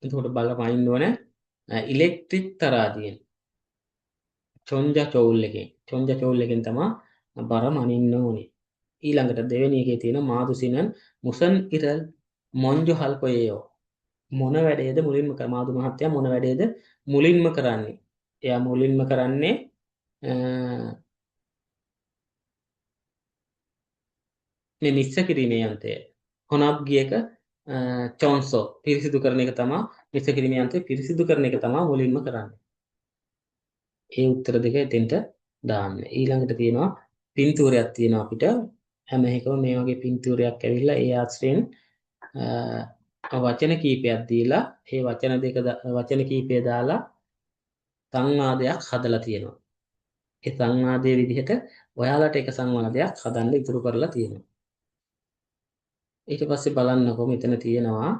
එතකොට බල මනින්න ඕනේ ඉලෙක්ට්‍රික් තරාදියෙන් චොන්ජා චෝල් එකෙන් තමයි බර මනින්න ඕනේ. ඊළඟට දෙවෙනි එකේ තියෙන මාදුසිනන් මුසන් ඉරල් මොන්ජෝ හල්කොයේයෝ මොන වැඩේද මුලින්ම මාදු මහත්තයා මොන වැඩේද මුලින්ම කරන්නේ එයා මුලින්ම කරන්නේ මේ මිශ්‍ර කිරීමේ යන්ත්‍රය. හොනප් ගියක චොන්සෝ පිරිසිදු කරන එක තමයි මිශ්‍ර කිරීමේ යන්ත්‍රය පිරිසිදු කරන එක තමයි මුලින්ම කරන්නේ. ඒ උත්තර දෙක එතෙන්ට දාන්න. ඊළඟට තියෙනවා පින්තූරයක් තියෙනවා අපිට. හැම එකම මේ වගේ පින්තූරයක් ඇවිල්ලා ඒ ආශ්‍රයෙන් වචන කීපයක් දීලා ඒ වචන කීපය දාලා සංවාදයක් හදලා තියෙනවා. ඒ සංවාදයේ විදිහට ඔයාලට එක සංවාදයක් හදන්න ඉතුරු කරලා තියෙනවා. ඊට පස්සේ බලන්නකො මෙතන තියෙනවා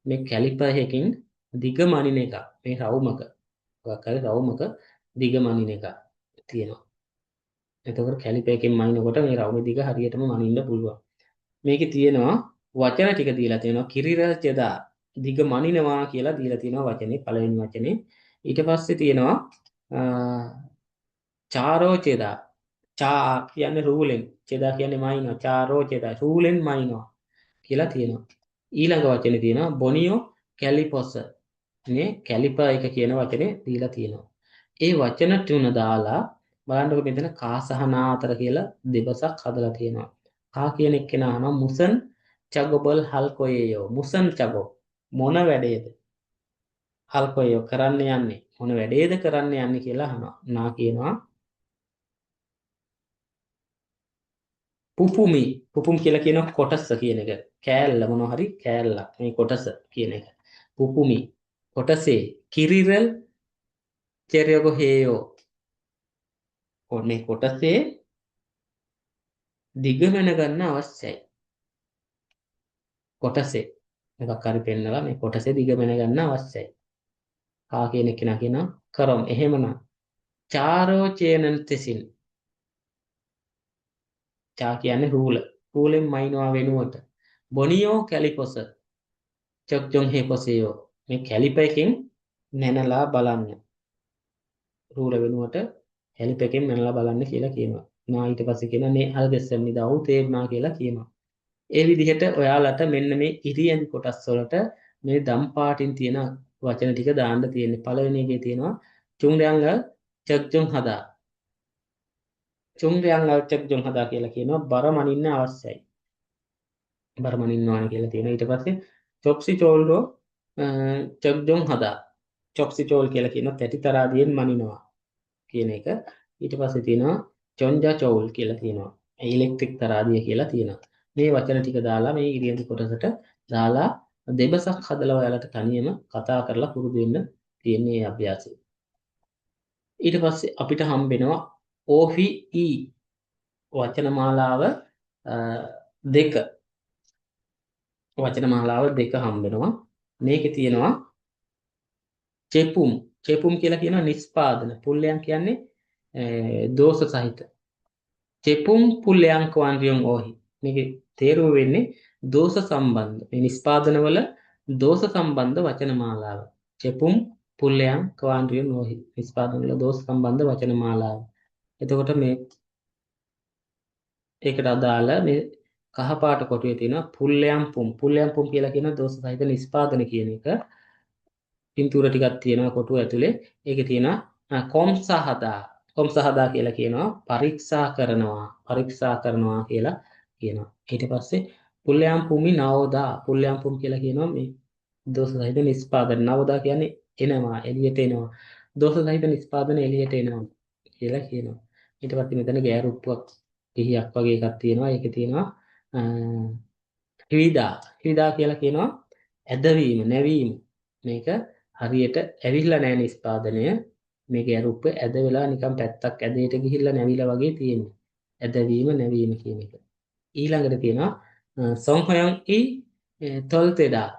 මේ කැලිපර් එකකින් දිග මනින එක. මේ රවුමක මොකක් හරි රවුමක දිග මනින එක තියෙනවා. එතකොට කැලිපර් එකකින් මනිනකොට මේ රවුමේ දිග හරියටම මනින්න පුළුවන්. මේකේ තියෙනවා වචන ටික දීලා තියෙනවා කිරිරජදා දිග මනිනවා කියලා දීලා තියෙනවා වචනේ පළවෙනි වචනේ. ඊට පස්සේ තියෙනවා චාරෝචෙදා චා කියන්නේ රූලෙන් චෙදා කියන්නේ මයින්නවා චාරෝචෙදා රූලෙන් මයින්නවා කියලා තියෙනවා. ඊළඟ වචනේ තියෙනවා බොනියෝ කැලිපොස මේ කැලිපර් එක කියන වචනේ දීලා තියෙනවා. ඒ වචන තුන දාලා බලන්නකො මෙතන කා සහ නා අතර කියලා දෙබසක් හදලා තියෙනවා. කා කියන එක්කෙනා අහනවා මුසන් චගොබල් හල්කොයේයෝ මුසන් චගෝ මොන වැඩේද? හල්කොයේයෝ කරන්න යන්නේ මොන වැඩේද කරන්න යන්නේ කියලා අහනවා. නා කියනවා පුපුමි පුපුම් කියලා කියන කොටස කියන එක. කෑල්ල මොනවා හරි කෑල්ලක් මේ කොටස කියන එක. පුපුමි කොටසේ කිරිරල් චෙරයගෝ හේයෝ මේ කොටසේ දිගමන ගන්න අවශ්‍යයි. කොටසේ එකක් හරි පෙන්නලා මේ කොටසේ දිගමන ගන්න අවශ්‍යයි. කා කියන කෙනා කියනවා කරොම් එහෙමනම් චාරෝ චේනන් තෙසින් චා කියන්නේ රූල රූලෙන් මයින්වා වෙනුවට බොනියෝ කැලිපොස චොක්ජොන් හේපොසයෝ මේ කැලිපර් එකෙන් නැනලා බලන්න රූල වෙනුවට කැලිපර් එකෙන් නැනලා බලන්න කියලා කියනවා. නා ඊට පස්සේ කියනවා නේ අල්ගෙස්සන් නිදාවු තේරුණා කියලා කියනවා. ඒ විදිහට ඔයාලට මෙන්න මේ ඉරියන් කොටස් වලට මේ දම් පාටින් තියෙන වචන ටික දාන්න තියෙන්නේ. පළවෙනි එකේ තියෙනවා චුංරයන්ග චක්ජොන් හදා. චුංරයන්ග චක්ජොන් හදා කියලා කියනවා බර මනින්න අවශ්‍යයි. බර මනින්න ඕන කියලා තියෙනවා. ඊට පස්සේ චොප්සි චෝල්රෝ චක්ජොන් හදා. චොප්සි චෝල් කියලා කියනවා තැටි තරාදියෙන් මනිනවා කියන එක. ඊට පස්සේ තියෙනවා චොන්ජා චෝල් කියලා තියෙනවා. ඉලෙක්ට්‍රික් තරාදිය කියලා තියෙනවා. මේ වචන ටික දාලා මේ ඉරියව් කොටසට දාලා දෙබසක් හදලා ඔයාලට තනියම කතා කරලා පුරුදු වෙන්න තියෙන මේ අභ්‍යාසය. ඊට පස්සේ අපිට හම්බෙනවා OVE වචන මාලාව දෙක. වචන මාලාව දෙක හම්බෙනවා. මේකේ තියෙනවා චෙපුම් චෙපුම් කියලා කියනවා නිස්පාදන. පුල්ලයන් කියන්නේ දෝෂ සහිත. චෙපුම් පුල්ලයන් ක්වාන්රියොන් ඕහි. මේකේ තේරුම වෙන්නේ දෝෂ සම්බන්ධ. මේ නිස්පාදනවල දෝෂ සම්බන්ධ වචන මාලාව. චෙපුම් පුල්ලයන් ක්වාන්රියොන් ඕහි. නිස්පාදනවල දෝෂ සම්බන්ධ වචන මාලාව. එතකොට මේ ඒකට අදාළ මේ කහ පාට කොටුවේ තියෙනවා පුල්ලයන් පුම්. පුල්ලයන් පුම් කියලා කියන දෝෂ සහිත නිස්පාදන කියන එක. පින්තූර ටිකක් තියෙනවා කොටුව ඇතුලේ. ඒකේ තියෙනවා කොම්සහදා. කොම්සහදා කියලා කියනවා පරීක්ෂා කරනවා කියලා කියනවා. ඊට පස්සේ පුල්ලයන් පුමි නවෝදා. පුල්ලයන් පුම් කියලා කියනවා මේ දෝෂ සහිත නිස්පාදන. නවෝදා කියන්නේ එනවා එළියට එනවා. දෝෂ සහිත නිස්පාදන එළියට එනවා කියලා කියනවා. ඊට පස්සේ මෙතන ගෑරුප්පුවක් පිහියක් වගේ එකක් තියෙනවා. ඒකේ තියෙනවා හිවිදා කියලා කියනවා ඇදවීම නැවීම. මේක හරියට ඇවිල්ලා නැහැ නිස්පාදනය. මේකේ අරුප්ප ඇද වෙලා නිකන් පැත්තක් ඇදේට ගිහිල්ලා නැවිලා වගේ තියෙන්නේ. ඇදවීම නැවීම කියන එක. ඊළඟට තියෙනවා සොන්හයන් තොල්තෙදා.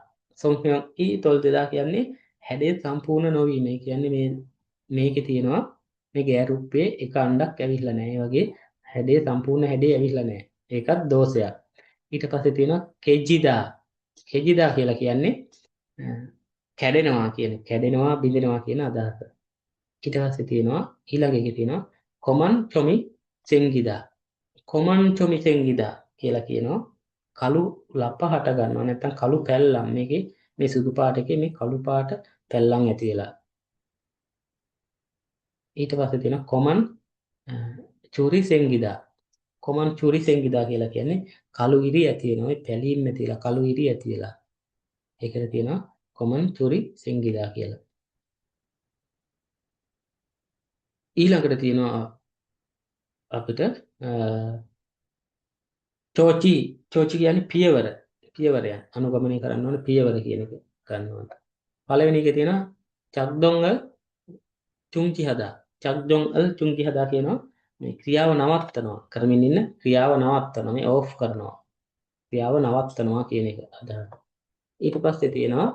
සොන්හයන් තොල්තෙදා කියන්නේ හැඩේ සම්පූර්ණ නොවීම. ඒ කියන්නේ මේකේ තියෙනවා මේ ගෑරුප්පේ එක අණ්ඩක් ඇවිල්ලා නැහැ වගේ හැඩේ සම්පූර්ණ හැඩේ ඇවිල්ලා නැහැ. ඒකත් දෝෂයක්. ඊට පස්සේ තියෙනවා කෙජිදා. කෙජිදා කියලා කියන්නේ කැඩෙනවා බිඳෙනවා කියන අදහස. ඊට පස්සේ තියෙනවා ඊළඟ එකේ තියෙනවා කොමන් චොමි සෙන්ගිදා. කොමන් චොමි සෙන්ගිදා කියලා කියනවා කළු ලප හට ගන්නවා නැත්නම් කළු පැල්ලම්. මේකේ මේ සුදු පාට එකේ මේ කළු පාට පැල්ලම් ඇති වෙලා. ඊට පස්සේ තියෙනවා කොමන් චුරි සෙන්ගිදා කොමන් චුරි සෙන්ගිදා කියලා කියන්නේ කළු ඉරි ඇති වෙනවා. ඒ පැලීම් නැතිලා කළු ඉරි ඇති වෙලා. ඒකට කියනවා කොමන් චුරි සෙන්ගිදා කියලා. ඊළඟට තියෙනවා අපිට චෝචි චෝචි කියන්නේ පියවර. පියවරයන් අනුගමනය කරන්න ඕන පියවර කියන එක ගන්න ඕන. පළවෙනි එකේ තියෙනවා චක්දොංග චුංචි හදා. චක්දොං අල් චුංචි හදා කියනවා මේ ක්‍රියාව නවත්තනවා. කරමින් ඉන්න ක්‍රියාව නවත්තනවා. මේ ඕෆ් කරනවා. ක්‍රියාව නවත්තනවා කියන එක අදහස. ඊට පස්සේ තියෙනවා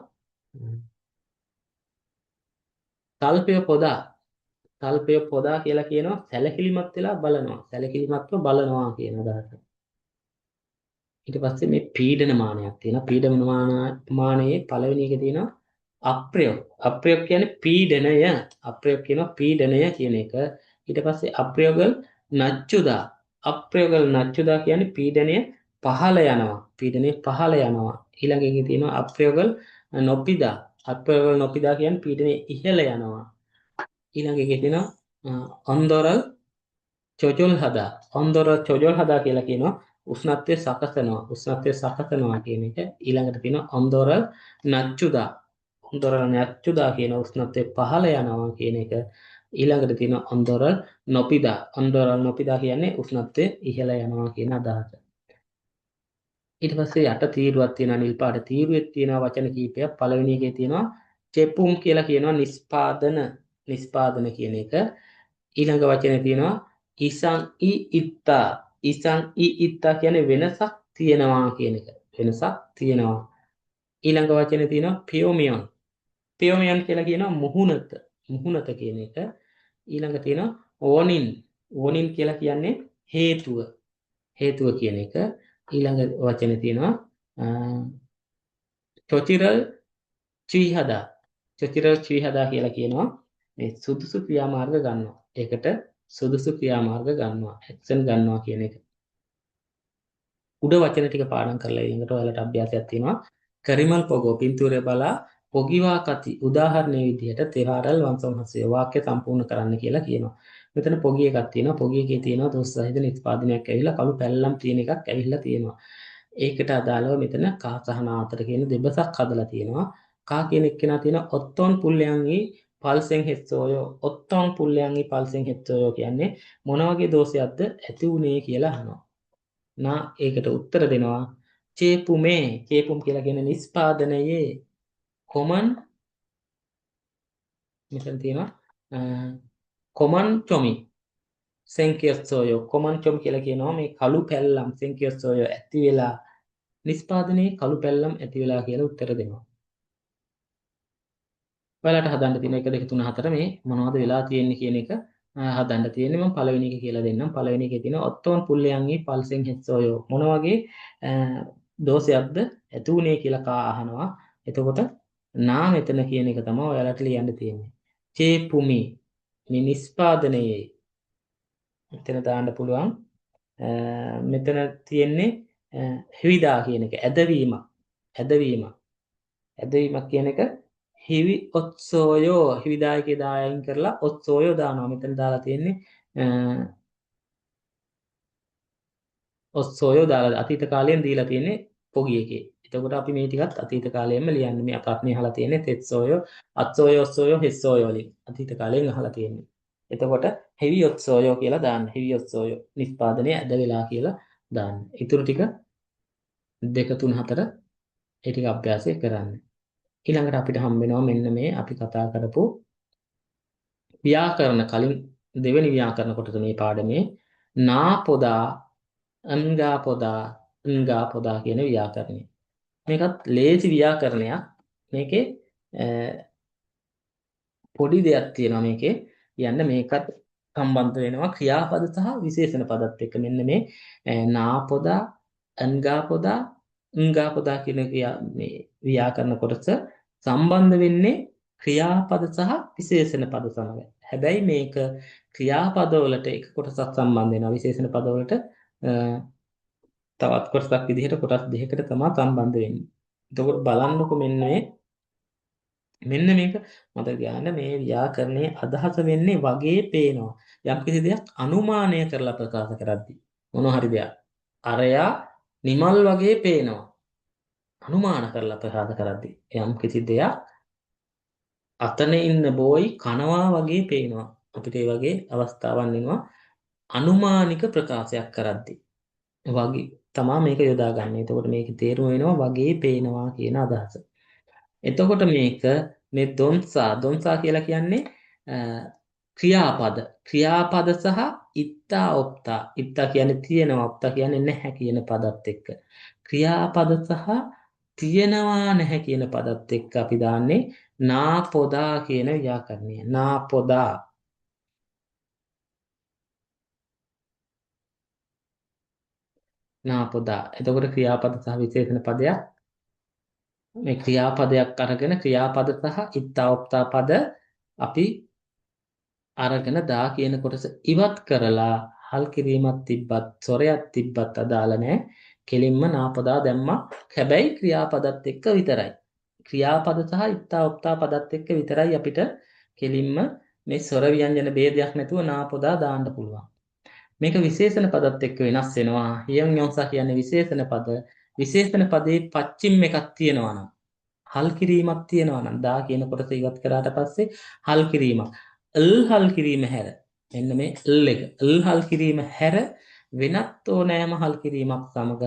තල්පය පොදා. තල්පය පොදා කියලා කියනවා සැලකිලිමත් වෙලා බලනවා. සැලකිලිමත්ව බලනවා කියන අදහස. ඊට පස්සේ මේ පීඩන මානයක් තියෙනවා. පීඩන මානයේ පළවෙනි එකේ තියෙනවා අප්‍රයෝග. අප්‍රයෝග කියන්නේ පීඩනය. අප්‍රයෝග කියනවා පීඩනය කියන එක. ඊට පස්සේ අප්‍රයෝගල් නච්චුදා. අප්‍රයෝගල් නච්චුදා කියන්නේ පීඩනය පහළ යනවා. පීඩනය පහළ යනවා. ඊළඟ එකේ තියෙනවා අප්‍රයෝගල් නොපිදා. අප්‍රයෝගල් නොපිදා කියන්නේ පීඩනය ඉහළ යනවා. ඊළඟ එකේ තියෙනවා අන්දරල් චොජොල් හදා. අන්දරල් චොජොල් හදා කියලා කියනවා උෂ්ණත්වය සකසනවා. උෂ්ණත්වය සකසනවා කියන එක. ඊළඟට තියෙනවා අන්දරල් නච්චුදා. අන්දරල් නච්චුදා කියන උෂ්ණත්වය පහළ යනවා කියන එක. ඊළඟට තියෙනවා අන්දරල් නොපිදා. අන්දරල් නොපිදා කියන්නේ උෂ්ණත්වය ඉහළ යනවා කියන අදහස. ඊට පස්සේ යට තීරුවක් තියෙනවා නිල් පාට තීරුවේ තියෙනවා වචන කීපයක්. පළවෙනි එකේ තියෙනවා චෙපුම් කියලා කියනවා නිස්පාදන කියන එක. ඊළඟ වචනේ තියෙනවා ඉසං ඊ ඉත්තා. ඉසං ඊ ඉත්තා කියන්නේ වෙනසක් තියෙනවා කියන එක. වෙනසක් තියෙනවා. ඊළඟ වචනේ තියෙනවා පියෝමියන්. පියෝමියන් කියලා කියනවා මුහුණත. මුහුණත කියන එක. ඊළඟ තියෙනවා ඕනින්. ඕනින් කියලා කියන්නේ හේතුව. හේතුව කියන එක. ඊළඟ වචනේ තියෙනවා චොචිරල් ත්‍රිහදා. චොචිරල් ත්‍රිහදා කියලා කියනවා මේ සුදුසු ක්‍රියාමාර්ග ගන්නවා. ඒකට සුදුසු ක්‍රියාමාර්ග ගන්නවා. ඇක්ෂන් ගන්නවා කියන එක. උඩ වචන ටික පාඩම් කරලා ඊළඟට ඔයාලට අභ්‍යාසයක් තියෙනවා. කරිමල් පොගෝ පින්තූරය බලා පොගිවා කති උදාහරණයේ විදිහට තෙරාරල් වංශමහසය වාක්‍ය සම්පූර්ණ කරන්න කියලා කියනවා. මෙතන පොගි එකක් තියෙනවා. පොගි එකේ තියෙනවා දොස් සහිත නිෂ්පාදනයක් ඇවිල්ලා කළු පැල්ලම් තියෙන එකක් ඇවිල්ලා තියෙනවා. ඒකට අදාළව මෙතන කා සහ නාතර කියන දෙබසක් හදලා තියෙනවා. කා කියන එක්කෙනා තියෙනවා ඔත්තෝන් පුල්ලයන්හි පල්සෙන් හෙස්සෝයෝ. ඔත්තෝන් පුල්ලයන්හි පල්සෙන් හෙස්සෝයෝ කියන්නේ මොන වගේ දෝෂයක්ද ඇති වුනේ කියලා අහනවා. නා ඒකට උත්තර දෙනවා චේපුමේ. චේපුම් කියලා කියන නිෂ්පාදනයේ කොමන් මෙතන තියෙනවා කොමන් චොමි සෙන්කියස්සෝයෝ. කොමන් චොම් කියලා කියනවා මේ කළු පැල්ලම් සෙන්කියස්සෝයෝ ඇති වෙලා නිෂ්පාදනයේ කළු පැල්ලම් ඇති වෙලා කියලා උත්තර දෙනවා. ඔයාලට හදන්න තියෙන 1 2 3 4 මේ මොනවද වෙලා තියෙන්නේ කියන එක හදන්න තියෙන්නේ. මම පළවෙනි එක කියලා දෙන්නම්. පළවෙනි එකේ තියෙන ඔත්තෝන් පුල්ලයන්හි පල්සෙන් හෙස්සෝයෝ මොන වගේ දෝෂයක්ද ඇති උනේ කියලා කා අහනවා. එතකොට නා මෙතන කියන එක තමයි ඔයාලට ලියන්න තියෙන්නේ. චේපුමි මේ නිෂ්පාදනයේ මෙතන දාන්න පුළුවන්. මෙතන තියෙන්නේ හිවිදා කියන එක ඇදවීමක්. ඇදවීමක්. ඇදවීමක් කියන එක හිවි ඔත්සෝයෝ. හිවිදායකේ දායයින් කරලා ඔත්සෝයෝ දානවා. මෙතන දාලා තියෙන්නේ ඔත්සෝයෝ දාලා අතීත කාලයෙන් දීලා තියෙන්නේ පොගි එකේ. එතකොට අපි මේ ටිකත් අතීත කාලයෙන්ම ලියන්නේ. මේ ප්‍රශ්නේ අහලා තියෙන්නේ තෙත්සෝයෝ අත්සෝයෝ ඔත්සෝයෝ හෙස්සෝයෝ වලින් අතීත කාලයෙන් අහලා තියෙන්නේ. එතකොට හෙවි ඔත්සෝයෝ කියලා දාන්න. හෙවි ඔත්සෝයෝ නිෂ්පාදනය ඇද වෙලා කියලා දාන්න. ඊටු ටික 2 3 4 ඒ ටික අභ්‍යාසය කරන්න. ඊළඟට අපිට හම්බ වෙනවා මෙන්න මේ අපි කතා කරපු ව්‍යාකරණ කලින් දෙවෙනි ව්‍යාකරණ කොටස මේ පාඩමේ නාපොදා අංගාපොදා අංගාපොදා කියන ව්‍යාකරණය. මේකත් ලේසි ව්‍යාකරණයක්. මේකේ පොඩි දෙයක් තියෙනවා මේකේ යන්න මේකත් සම්බන්ධ වෙනවා ක්‍රියාපද සහ විශේෂණ පදත් එක්ක. මෙන්න මේ නාපොදා අංගාපොදා අංගාපොදා කියන මේ ව්‍යාකරණ කොටස සම්බන්ධ වෙන්නේ ක්‍රියාපද සහ විශේෂණ පද සමග. හැබැයි මේක ක්‍රියාපද වලට එක කොටසක් සම්බන්ධ වෙනවා. විශේෂණ පද වලට තවත් කොටසක් විදිහට කොටස් දෙකකට තමයි සම්බන්ධ වෙන්නේ. එතකොට බලන්නකො මෙන්න මෙන්න මේක මතක තියාගන්න මේ ව්‍යාකරණයේ අදහස වෙන්නේ වගේ පේනවා. යම්කිසි දෙයක් අනුමානය කරලා ප්‍රකාශ කරද්දී මොන හරි දෙයක් අරයා නිමල් වගේ පේනවා. අනුමාන කරලා ප්‍රකාශ කරද්දී යම්කිසි දෙයක් අතන ඉන්න බෝයි කනවා වගේ පේනවා. අපිට ඒ වගේ අවස්ථාවන් එනවා අනුමානික ප්‍රකාශයක් කරද්දී. වගේ තමා මේක යොදාගන්නේ. එතකොට මේකේ තේරුම වෙනවා වගේ පේනවා කියන අදහස. එතකොට මේක මේ දොන්සා කියලා කියන්නේ අ, ක්‍රියාපද. ක්‍රියාපද සහ ඉත්තා ඔප්තා. ඉත්තා කියන්නේ තියෙනවා, ඔප්තා කියන්නේ නැහැ කියන පදත් එක්ක. ක්‍රියාපද සහ තියෙනවා නැහැ කියන පදත් එක්ක අපි දාන්නේ නාපොදා කියන ව්‍යාකරණය. නාපොදා. නාපොදා. එතකොට ක්‍රියාපද සහ විශේෂණ පදයක් මේ ක්‍රියාපදයක් අරගෙන ක්‍රියාපද සහ ඉත්තා ඔප්තා පද අපි අරගෙන දා කියන කොටස ඉවත් කරලා හල් කිරීමක් තිබ්බත් සොරයක් තිබ්බත් අදාළ නැහැ. කෙලින්ම නාපදා දැම්මා. හැබැයි ක්‍රියාපදත් එක්ක විතරයි. ක්‍රියාපද සහ ඉත්තා ඔප්තා පදත් එක්ක විතරයි අපිට කෙලින්ම මේ ස්වර ව්‍යංජන ભેදයක් නැතුව නාපදා දාන්න පුළුවන්. මේක විශේෂණ පදත් එක්ක වෙනස් වෙනවා. හියන් යොන්සා කියන්නේ විශේෂණ පද. විශේෂණ පදේ පච්චිම් එකක් තියෙනවා නම් හල් කිරීමක් තියෙනවා නම් දා කියන කොටස ඉවත් කරාට පස්සේ හල් කිරීමක් හල් කිරීම හැර මෙන්න මේ එක හල් කිරීම හැර වෙනත් ඕනෑම හල් කිරීමක් සමග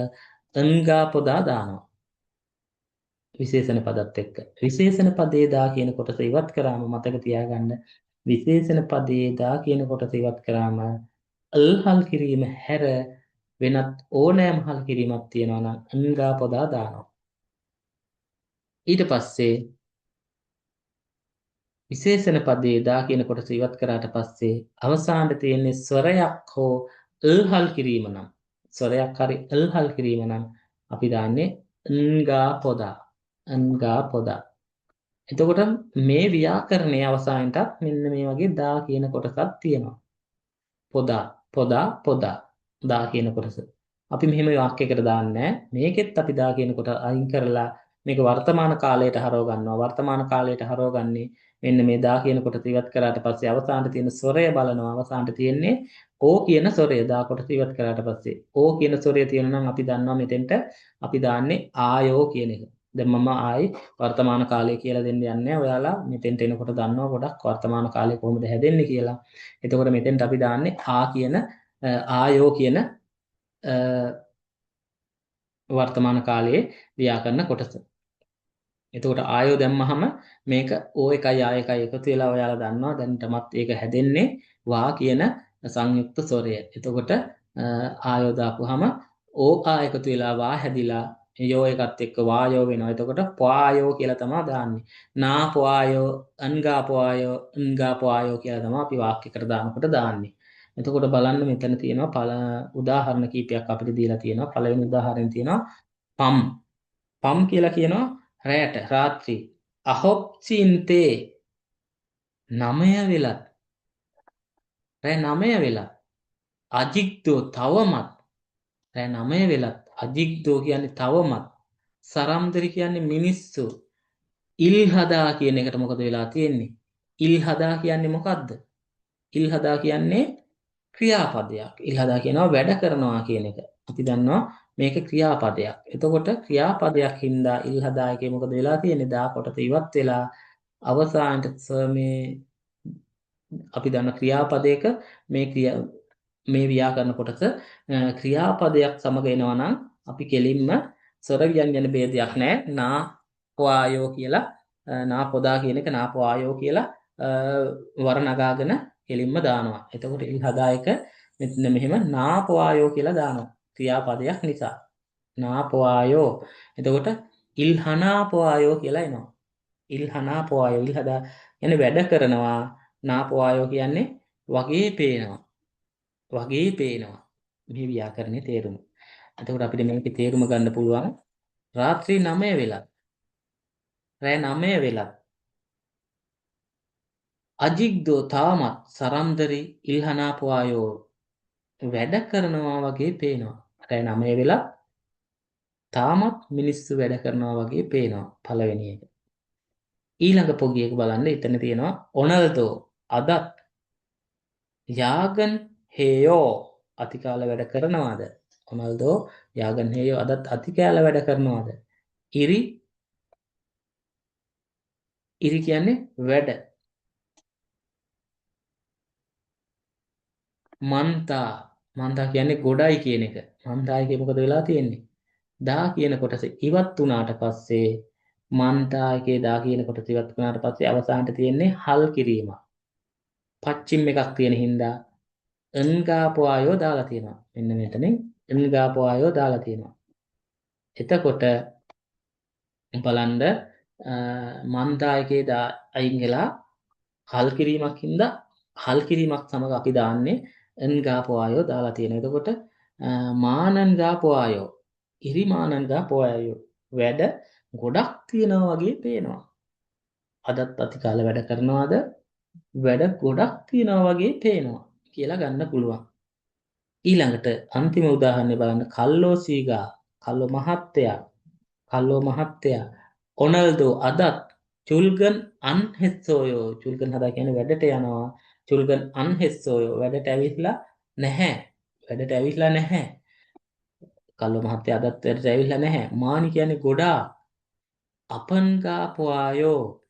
අංගා පොදා දානවා විශේෂණ පදත් එක්ක විශේෂණ පදේ දා කියන කොටස ඉවත් කරාම මතක තියාගන්න විශේෂණ පදේ දා කියන කොටස ඉවත් කරාම හල් කිරීම හැර වෙනත් ඕනෑම හල් කිරීමක් තියෙනවා නම් අංගා පොදා දානවා ඊට පස්සේ විශේෂණ පදේ දා කියන කොටස ඉවත් කරාට පස්සේ අවසානයේ තියෙන්නේ ස්වරයක් හෝ හල් කිරීම නම් ස්වරයක් හරි හල් කිරීම නම් අපි දාන්නේ ංගා පොදා ංගා පොදා එතකොට මේ ව්‍යාකරණයේ අවසානයේට මෙන්න මේ වගේ දා කියන කොටසක් තියෙනවා පොදා පොදා පොදා දා කියන කොටස අපි මෙහෙම වාක්‍යයකට දාන්නේ මේකෙත් අපි දා කියන කොට අයින් කරලා මේක වර්තමාන කාලයට හරව ගන්නවා වර්තමාන කාලයට හරවගන්නේ මෙන්න මේ දා කියන කොටස ඉවත් කරාට පස්සේ අවසානයේ තියෙන ස්වරය බලනවා අවසානයේ තියෙන්නේ ඕ කියන ස්වරය දා කොටස ඉවත් කරාට පස්සේ ඕ කියන ස්වරය තියෙන නම් අපි දන්නවා මෙතෙන්ට අපි දාන්නේ ආයෝ කියන එක දැන් මම ආයි වර්තමාන කාලය කියලා දෙන්න යන්නේ ඔයාලා මෙතෙන්ට එනකොට දන්නවා ගොඩක් වර්තමාන කාලය කොහොමද හැදෙන්නේ කියලා එතකොට මෙතෙන්ට අපි දාන්නේ කියන ආයෝ කියන වර්තමාන කාලයේ ව්‍යාකරණ කොටස. එතකොට ආයෝ දැම්මහම මේක ඕ එකයි ආ එකයි එකතු වෙලා ඔයාලා දන්නවා දැන්ටමත් ඒක හැදෙන්නේ වා කියන සංයුක්ත ස්වරය. එතකොට ආයෝ දාපුවාම ඕ ආ එකතු වෙලා වා හැදිලා යෝ එකත් එක්ක වායෝ වෙනවා. එතකොට පවායෝ කියලා තමයි දාන්නේ. නා පවායෝ අන්ගා පවායෝ අන්ගා පවායෝ කියලා තමයි අපි වාක්‍යයකට දානකොට දාන්නේ. එතකොට බලන්න මෙතන තියෙනවා උදාහරණ කීපයක් අපිට දීලා තියෙනවා. පළවෙනි උදාහරණය තියෙනවා පම්. පම් කියලා කියනවා රැට රාත්‍රී. අහොප්චින්තේ 9 වෙලත් රෑ 9 වෙලත් අජික්දෝ තවමත් රෑ 9 වෙලත් අජික්දෝ කියන්නේ තවමත් සරම්දරි කියන්නේ මිනිස්සු ඉල්හදා කියන එකට මොකද වෙලා තියෙන්නේ? ඉල්හදා කියන්නේ මොකද්ද? ඉල්හදා කියන්නේ ක්‍රියාපදයක්. ඉල්හදා කියනවා වැඩ කරනවා කියන එක. අපි දන්නවා මේක ක්‍රියාපදයක්. එතකොට ක්‍රියාපදයක් හින්දා ඉල්හදා එකේ මොකද වෙලා තියෙන්නේ? දා කොටස ඉවත් වෙලා අවසානට මේ අපි දන්න ක්‍රියාපදයක මේ ව්‍යාකරණ කොටස ක්‍රියාපදයක් සමග එනවා නම් අපි කෙලින්ම ස්වර ව්‍යංජන ભેදයක් නැහැ. නා පවායෝ කියලා නා පොදා කියන එක නා පවායෝ කියලා වර නගාගෙන කෙලින්ම දානවා. එතකොට ඉල් හදායක මෙතන මෙහෙම නාපවායෝ කියලා දානවා. ක්‍රියාපදයක් නිසා. නාපවායෝ. එතකොට ඉල් හනාපවායෝ කියලා එනවා. ඉල් හනාපවායෝ ඉල් හදා කියන්නේ වැඩ කරනවා. නාපවායෝ කියන්නේ වගේ පේනවා. වගේ පේනවා. මේ ව්‍යාකරණයේ තේරුම. එතකොට අපිට මේකේ තේරුම ගන්න පුළුවන් රාත්‍රී 9 වෙලත් රෑ 9 වෙලත් අජිග්දෝ තාමත් සරම්දරි ඉල්හනාපවායෝ වැඩ කරනවා වගේ පේනවා. රෑ 9 වෙලත් තාමත් මිනිස්සු වැඩ කරනවා වගේ පේනවා. පළවෙනි එක. ඊළඟ පොගි එක බලන්න එතන තියෙනවා ඔනල්දෝ අදත් යාගන් හේයෝ අතිකාල වැඩ කරනවාද? ඔනල්දෝ යාගන් හේයෝ අදත් අතිකාල වැඩ කරනවාද? ඉරි ඉරි කියන්නේ වැඩ. මන්තා මන්තා කියන්නේ ගොඩයි කියන එක. මන්තා එකේ මොකද වෙලා තියෙන්නේ? දා කියන කොටස ඉවත් වුණාට පස්සේ මන්තා එකේ දා කියන කොටස ඉවත් වුණාට පස්සේ අවසානට තියෙන්නේ හල් කිරීම. පච්චිම් එකක් තියෙන හින්දා එන්ගාපුආයෝ දාලා තියෙනවා. මෙන්න මෙතනින් එන්ගාපුආයෝ දාලා තියෙනවා. එතකොට බලන්න මන්තා එකේ දා අයින් වෙලා හල් කිරීමක් හින්දා හල් කිරීමක් සමග අපි දාන්නේ එන්ගාපුආයෝ දාලා තියෙනවා. එතකොට මානන්ගාපුආයෝ ඉරිමානන්ගාපුආයෝ වැඩ ගොඩක් තියෙනවා වගේ පේනවා. අදත් අතිකාල වැඩ කරනවාද? වැඩ ගොඩක් තියෙනවා වගේ පේනවා කියලා ගන්න පුළුවන්. ඊළඟට අන්තිම උදාහරණය බලන්න කල්ලෝ සීගා කල්ලෝ මහත්තයා ඔනල්දෝ අදත් චුල්ගන් අන්හෙස්සෝයෝ චුල්ගන් හදා කියන්නේ වැඩට යනවා චුල්ගන් අන්හෙස්සෝයෝ වැඩට ඇවිල්ලා නැහැ කල්ලෝ මහත්තයා අදත් වැඩට ඇවිල්ලා නැහැ මානි කියන්නේ ගොඩා අපන්ගාපුආයෝ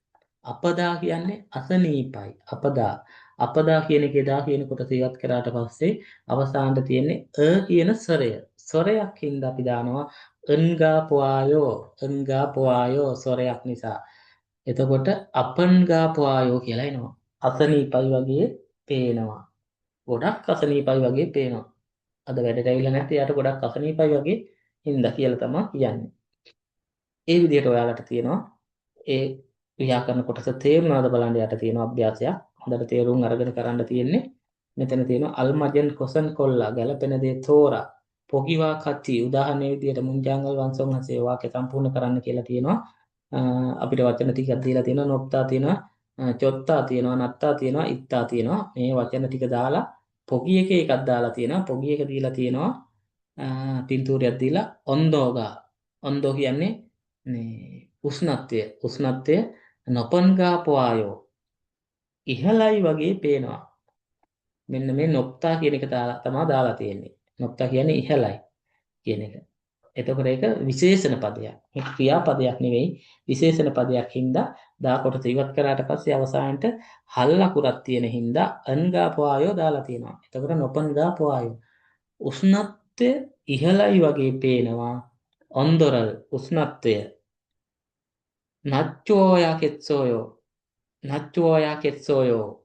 අපදා කියන්නේ අසනීපයි අපදා කියන එකේ දා කියන කොටස ඉවත් කරාට පස්සේ අවසානට තියෙන්නේ කියන ස්වරයක් හින්දා අපි දානවා එන්ගාපුආයෝ ස්වරයක් නිසා. එතකොට අපන්ගාපුආයෝ කියලා එනවා. අසනීපයි වගේ පේනවා. ගොඩක් අසනීපයි වගේ පේනවා. අද වැඩට ඇවිල්ලා නැති යාට ගොඩක් අසනීපයි වගේ හින්දා කියලා තමයි කියන්නේ. ඒ විදිහට ඔයාලට තියෙනවා ඒ ව්‍යාකරණ කොටස තේරුණාද බලන්න යට තියෙන අභ්‍යාසයක්. හොඳට තේරුම් අරගෙන කරන්න තියෙන්නේ. මෙතන තියෙනවා අල්මජන් කොසන් කොල්ලා ගැලපෙන දේ තෝරා. පොකිවා කච්චි උදාහරණයේ විදිහට මුංජාංගල් වංශෝන් හසේ වාක්‍ය සම්පූර්ණ කරන්න කියලා තියෙනවා. අපිට වචන ටිකක් දීලා තියෙනවා නොප්තා තියෙනවා චොත්තා තියෙනවා නත්තා තියෙනවා ඉත්තා තියෙනවා. මේ වචන ටික දාලා පොකි එකේ එකක් දාලා තියෙනවා. පොකි එක දීලා තියෙනවා පින්තූරයක් දීලා ඔන්දෝ කියන්නේ මේ උෂ්ණත්වය නොපන්ගාපුආයෝ ඉහළයි වගේ පේනවා. මෙන්න මේ නොප්තා කියන එක තමයි දාලා තියෙන්නේ. නොප්තා කියන්නේ ඉහළයි කියන එක. එතකොට ඒක විශේෂණ පදයක්. මේක ක්‍රියාපදයක් නෙවෙයි විශේෂණ පදයක් හින්දා දා කොටස ඉවත් කරාට පස්සේ අවසානට හල් අකුරක් තියෙන හින්දා අන්ගාපුආයෝ දාලා තියෙනවා. එතකොට නොපන්ගාපුආයෝ උෂ්ණත්වය ඉහළයි වගේ පේනවා. ඔන්දොරල් උෂ්ණත්වය නච්චෝයා කෙත්සෝයෝ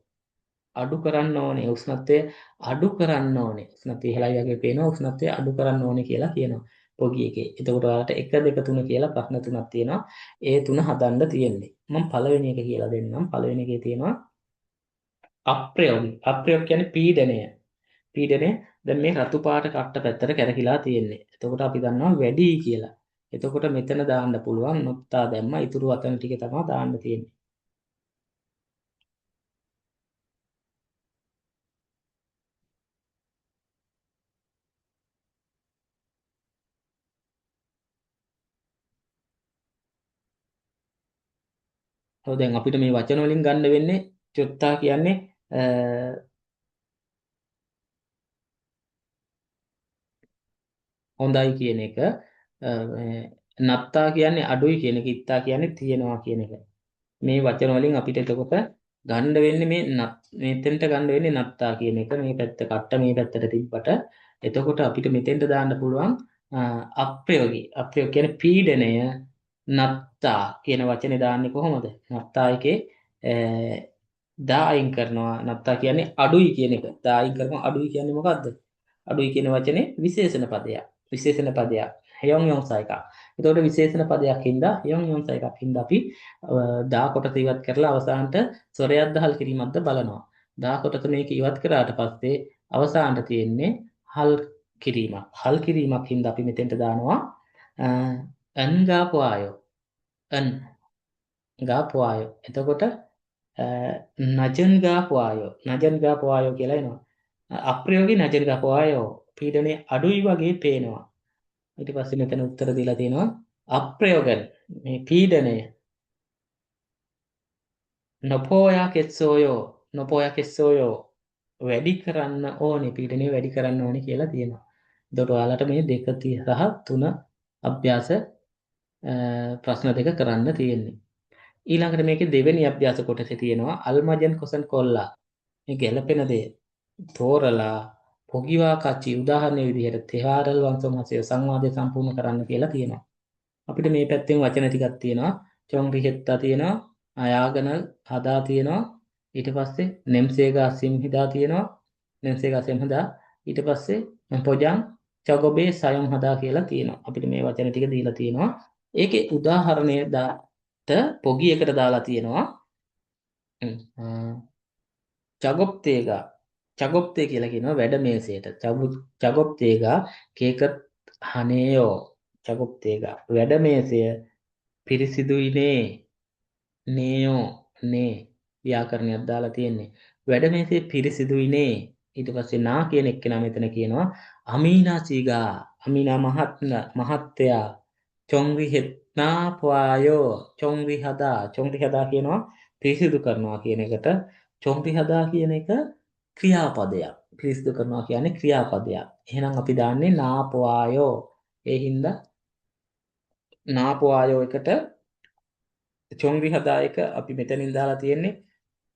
අඩු කරන්න ඕනේ උෂ්ණත්වය අඩු කරන්න ඕනේ උෂ්ණත්වය ඉහළයි වගේ පේනවා උෂ්ණත්වය අඩු කරන්න ඕනේ කියලා කියනවා පොගි එකේ. එතකොට ඔයාලට 1 2 3 කියලා ප්‍රශ්න තුනක් තියෙනවා. ඒ තුන හදන්න තියෙන්නේ. මම පළවෙනි එක කියලා දෙන්නම්. පළවෙනි එකේ තියෙනවා අප්‍රයෝග කියන්නේ පීඩනය දැන් මේ රතු පාට කට්ට පැත්තට කැරකිලා තියෙන්නේ. එතකොට අපි දන්නවා වැඩි කියලා. එතකොට මෙතන දාන්න පුළුවන් නොත්තා දැම්මා ඉතුරු වචන ටික තමයි දාන්න තියෙන්නේ. ඔව් දැන් අපිට මේ වචන වලින් ගන්න වෙන්නේ චොත්තා කියන්නේ හොඳයි කියන එක නත්තා කියන්නේ අඩුයි කියන එක ඉත්තා කියන්නේ තියෙනවා කියන එක. මේ වචන වලින් අපිට එතකොට ගන්න වෙන්නේ මෙතෙන්ට ගන්න වෙන්නේ නත්තා කියන එක. මේ පැත්ත කට්ට මේ පැත්තට තිබ්බට එතකොට අපිට මෙතෙන්ට දාන්න පුළුවන් අප්‍රයෝග කියන්නේ පීඩනය නත්තා කියන වචනේ දාන්නේ කොහොමද? නත්තා එකේ දා අයින් කරනවා. නත්තා කියන්නේ අඩුයි කියන එක. දා අයින් කරනවා අඩුයි කියන්නේ මොකද්ද? අඩුයි කියන වචනේ විශේෂණ පදයක්. විශේෂණ පදයක්. යොන් යොන් සයික. එතකොට විශේෂණ පදයක් හින්දා යොන් යොන් සයිකක් හින්දා අපි දා කොටස ඉවත් කරලා අවසානට ස්වරයක් දහල් කිරීමක්ද බලනවා. දා කොටස මේක ඉවත් කරාට පස්සේ අවසානට තියෙන්නේ හල් කිරීමක්. හල් කිරීමක් හින්දා අපි මෙතෙන්ට දානවා අන්ගාපුආයෝ. අන් ගාපුආයෝ. එතකොට නජන් ගාපුආයෝ කියලා එනවා. අප්‍රයෝගී නජන් ගාපුආයෝ පීඩනය අඩුයි වගේ පේනවා. ඊට පස්සේ මෙතන උත්තර දීලා තියෙනවා අප්‍රයෝගන් මේ පීඩනය නොපෝයා කෙස්සෝයෝ නොපෝයා කෙස්සෝයෝ වැඩි කරන්න ඕනේ පීඩනය වැඩි කරන්න ඕනේ කියලා තියෙනවා. එතකොට ඔයාලට මේ දෙක සහ තුන අභ්‍යාස ප්‍රශ්න දෙක කරන්න තියෙන්නේ. ඊළඟට මේකේ දෙවෙනි අභ්‍යාස කොටසේ තියෙනවා අල්මජන් කොසන් කොල්ලා. මේ ගැළපෙන දේ තෝරලා පොගිවා කච්චි උදාහරණ විදිහට තෙහාරල් වංශමහසය සංවාදය සම්පූර්ණ කරන්න කියලා තියෙනවා. අපිට මේ පැත්තෙන් වචන ටිකක් තියෙනවා. චොංරි හෙත්තා තියෙනවා. ආයාගනල් හදා තියෙනවා. ඊට පස්සේ නෙම්සේගා සිම්හිදා තියෙනවා. නෙම්සේගා සිම්හිදා ඊට පස්සේ පොජං චගොබේ සයම් හදා කියලා තියෙනවා. අපිට මේ වචන ටික දීලා තියෙනවා. ඒකේ උදාහරණය දාට පොගි එකට දාලා තියෙනවා. චගොප්තේගා චගොප්තේ කියලා කියනවා වැඩ මේසයට. චගොප්තේගා කේකත් හනේයෝ චගොප්තේගා වැඩ මේසය පිරිසිදුයිනේ නේයෝ නේ ව්‍යාකරණයක් දාලා තියෙන්නේ. වැඩ මේසේ පිරිසිදුයිනේ. ඊට පස්සේ නා කියන එක්කෙනා මෙතන කියනවා අමීනා සීගා අමීනා මහත්තයා චොංරි හෙත්නා පවායෝ චොංරි හදා කියනවා පිරිසිදු කරනවා කියන එකට චොංරි හදා කියන එක ක්‍රියාපදයක්. පිරිසිදු කරනවා කියන්නේ ක්‍රියාපදයක්. එහෙනම් අපි දාන්නේ නාපවායෝ. ඒ හින්දා නාපවායෝ එකට චොංරි හදා එක අපි මෙතනින් දාලා තියෙන්නේ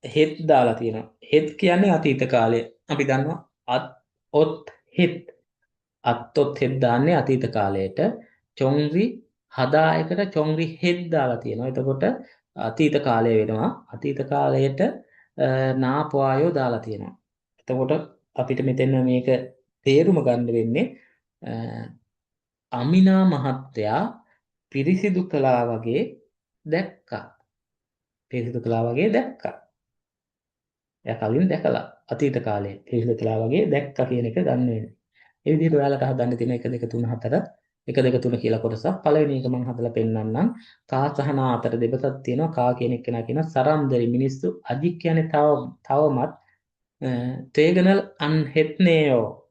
හෙත් දාලා තියෙනවා. හෙත් කියන්නේ අතීත කාලය. අපි දන්නවා ඔත් හෙත් අත්තොත් හෙත් දාන්නේ අතීත කාලයට. චොංරි හදා එකට චොංරි හෙත් දාලා තියෙනවා. එතකොට අතීත කාලය වෙනවා. අතීත කාලයට නාපවායෝ දාලා තියෙනවා. එතකොට අපිට මෙතන මේක තේරුම ගන්න වෙන්නේ අමිනා මහත්තයා පිරිසිදු කළා වගේ දැක්කා. පිරිසිදු කළා වගේ දැක්කා. එයා කලින් දැකලා අතීත කාලේ පිරිසිදු කළා වගේ දැක්කා කියන එක ගන්න වෙන්නේ. ඒ විදිහට ඔයාලට හදන්න තියෙන 1 2 3 4 1 2 3 කියලා කොටසක්. පළවෙනි එක මම හදලා පෙන්නන්නම්. කා සහ නා අතර දෙබසක් තියෙනවා. කා කියන එක කියනවා සරම්දරි මිනිස්සු. අජික් කියන්නේ තවමත් තේගනල් අන්හෙත්නේයෝ.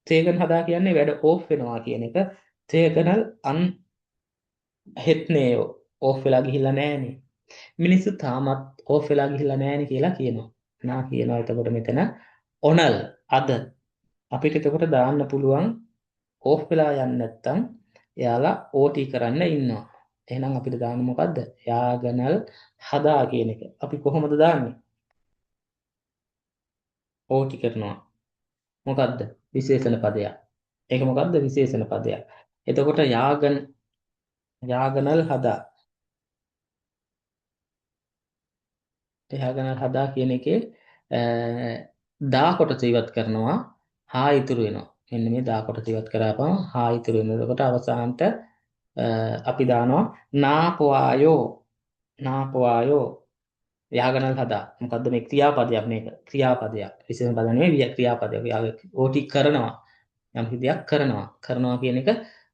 තේගන් හදා කියන්නේ වැඩ ඕෆ් වෙනවා කියන එක. තේගනල් අන්හෙත්නේයෝ ඕෆ් වෙලා ගිහිල්ලා නැහනේ. මිනිස්සු තාමත් ඕෆ් වෙලා ගිහිල්ලා නැහනේ කියලා කියනවා. නා කියනවා එතකොට මෙතන ඔනල් අද අපිට එතකොට දාන්න පුළුවන් ඕෆ් වෙලා යන්නේ නැත්තම් එයාලා ඕටි කරන්න ඉන්නවා. එහෙනම් අපිට දාන්න මොකද්ද? යාගනල් හදා කියන එක. අපි කොහොමද දාන්නේ? ඕටි කරනවා. මොකද්ද? විශේෂණ පදයක්. ඒක මොකද්ද? විශේෂණ පදයක්. එතකොට යාගනල් හදා. යාගනල් හදා කියන එකේ දා කොටස ඉවත් කරනවා. හා ඉතුරු වෙනවා. මෙන්න මේ දා කොටස ඉවත් කරාපම හා ඉතුරු වෙනවා. එතකොට අවසානට අපි දානවා නාපවායෝ යාගනල් හදා. මොකද්ද මේ ක්‍රියාපදයක් මේක. ක්‍රියාපදයක්. විශේෂණ පද නෙවෙයි ක්‍රියාපදයක්. ඕටි කරනවා. යම් දෙයක් කරනවා. කරනවා කියන එක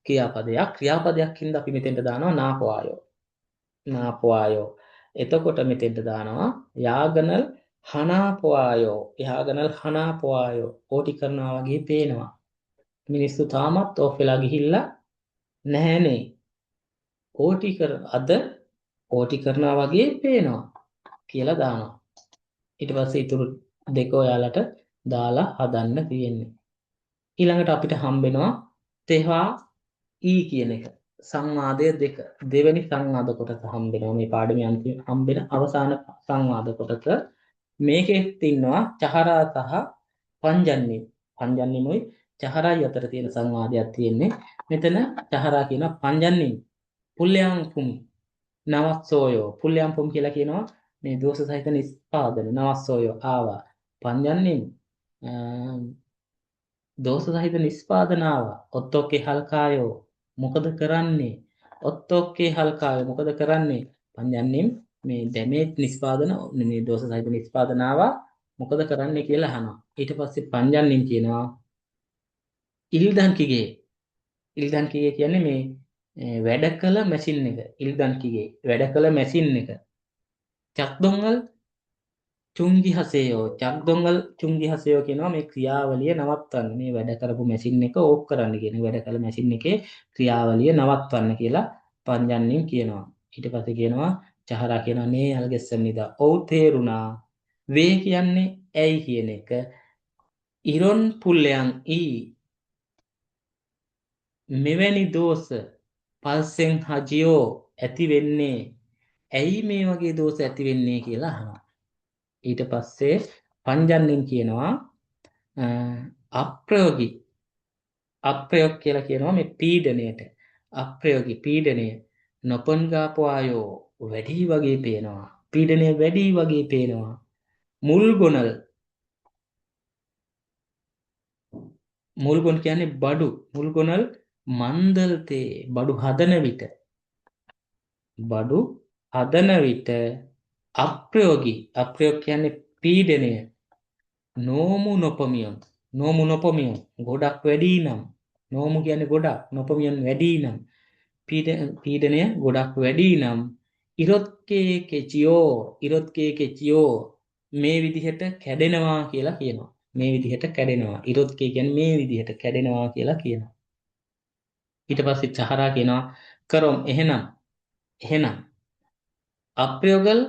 ක්‍රියාපදයක්. ක්‍රියාපදයක් හින්දා අපි මෙතෙන්ට දානවා නාපවායෝ. එතකොට මෙතෙන්ට දානවා යාගනල් හනාපවායෝ ඕටි කරනවා වගේ පේනවා. මිනිස්සු තාමත් ඕෆ් වෙලා ගිහිල්ලා නැහැනේ. අද ඕටි කරනවා වගේ පේනවා කියලා දානවා. ඊට පස්සේ ඊටු දෙක ඔයාලට දාලා හදන්න තියෙන්නේ. ඊළඟට අපිට හම්බෙනවා තෙහා ඊ කියන එක. සංවාදය දෙක. දෙවෙනි සංවාද කොටස හම්බෙනවා. මේ පාඩමේ අන්තිම හම්බෙන අවසාන සංවාද කොටස. මේකෙත් ඉන්නවා චහරා සහ පංජන්නිම්. පංජන්නිමුයි චහරායි අතර තියෙන සංවාදයක් තියෙන්නේ. මෙතන චහරා කියන පංජන්නිම් පුල්ලයන් පුම් නවස්සෝයෝ පුල්ලයන් පුම් කියලා කියනවා මේ දෝෂ සහිත නිස්පාදන නවස්සෝයෝ ආවා. පංජන්නිම් දෝෂ සහිත නිස්පාදනාව ඔත්තෝකේ හල්කායෝ මොකද කරන්නේ? ඔත්තෝකේ හල්කායෝ මොකද කරන්නේ? පංජන්නිම් මේ ඩැමේජ් නිස්පාදන මේ දෝෂ සහිත නිස්පාදනාව මොකද කරන්නේ කියලා අහනවා. ඊට පස්සේ පංජන්නිම් කියනවා ඉල්දන් කිගේ කියන්නේ මේ වැඩ කළ මැෂින් එක. ඉල්දන් කිගේ වැඩ කළ මැෂින් එක. චක්දොංගල් චුංගි හසයෝ කියනවා මේ ක්‍රියාවලිය නවත්වන්න. මේ වැඩ කරපු මැෂින් එක ඕෆ් කරන්න කියන. වැඩ කළ මැෂින් එකේ ක්‍රියාවලිය නවත්වන්න කියලා පංජන්නිම් කියනවා. ඊට පස්සේ කියනවා චහරා කියනවා නේ අල්ගෙස්සම් නිදා. ඔව් තේරුණා. වේ කියන්නේ ඇයි කියන එක. ඉරොන් පුල්ලයන් ඊ මෙවැනි දෝෂ පල්සෙන් හජියෝ ඇති වෙන්නේ ඇයි මේ වගේ දෝෂ ඇති වෙන්නේ කියලා අහනවා. ඊට පස්සේ පංජන්නෙන් කියනවා අප්‍රයෝගී අප්‍රයෝග කියලා කියනවා මේ පීඩණයට. අප්‍රයෝගී පීඩණය නොපන්ගාපුවායෝ වැඩි වගේ පේනවා. පීඩණය වැඩි වගේ පේනවා. මුල්ගොනල් මුල්ගොන් කියන්නේ බඩු. මුල්ගොනල් මන්දල්තේ බඩු හදන විට බඩු හදන විට අප්‍රයෝගී අප්‍රයෝග කියන්නේ පීඩණය නෝමු නොපමියොන් නෝමු නොපමියොන් ගොඩක් වැඩි නම් නෝමු කියන්නේ ගොඩක් නොපමියොන් වැඩි නම් පීඩණය ගොඩක් වැඩි නම් ඉරොත්කේ කෙචියෝ මේ විදිහට කැඩෙනවා කියලා කියනවා. මේ විදිහට කැඩෙනවා. ඉරොත්කේ කියන්නේ මේ විදිහට කැඩෙනවා කියලා කියනවා. ඊට පස්සේ චහරා කියනවා කරොම් එහෙනම් අප්‍රයෝගල්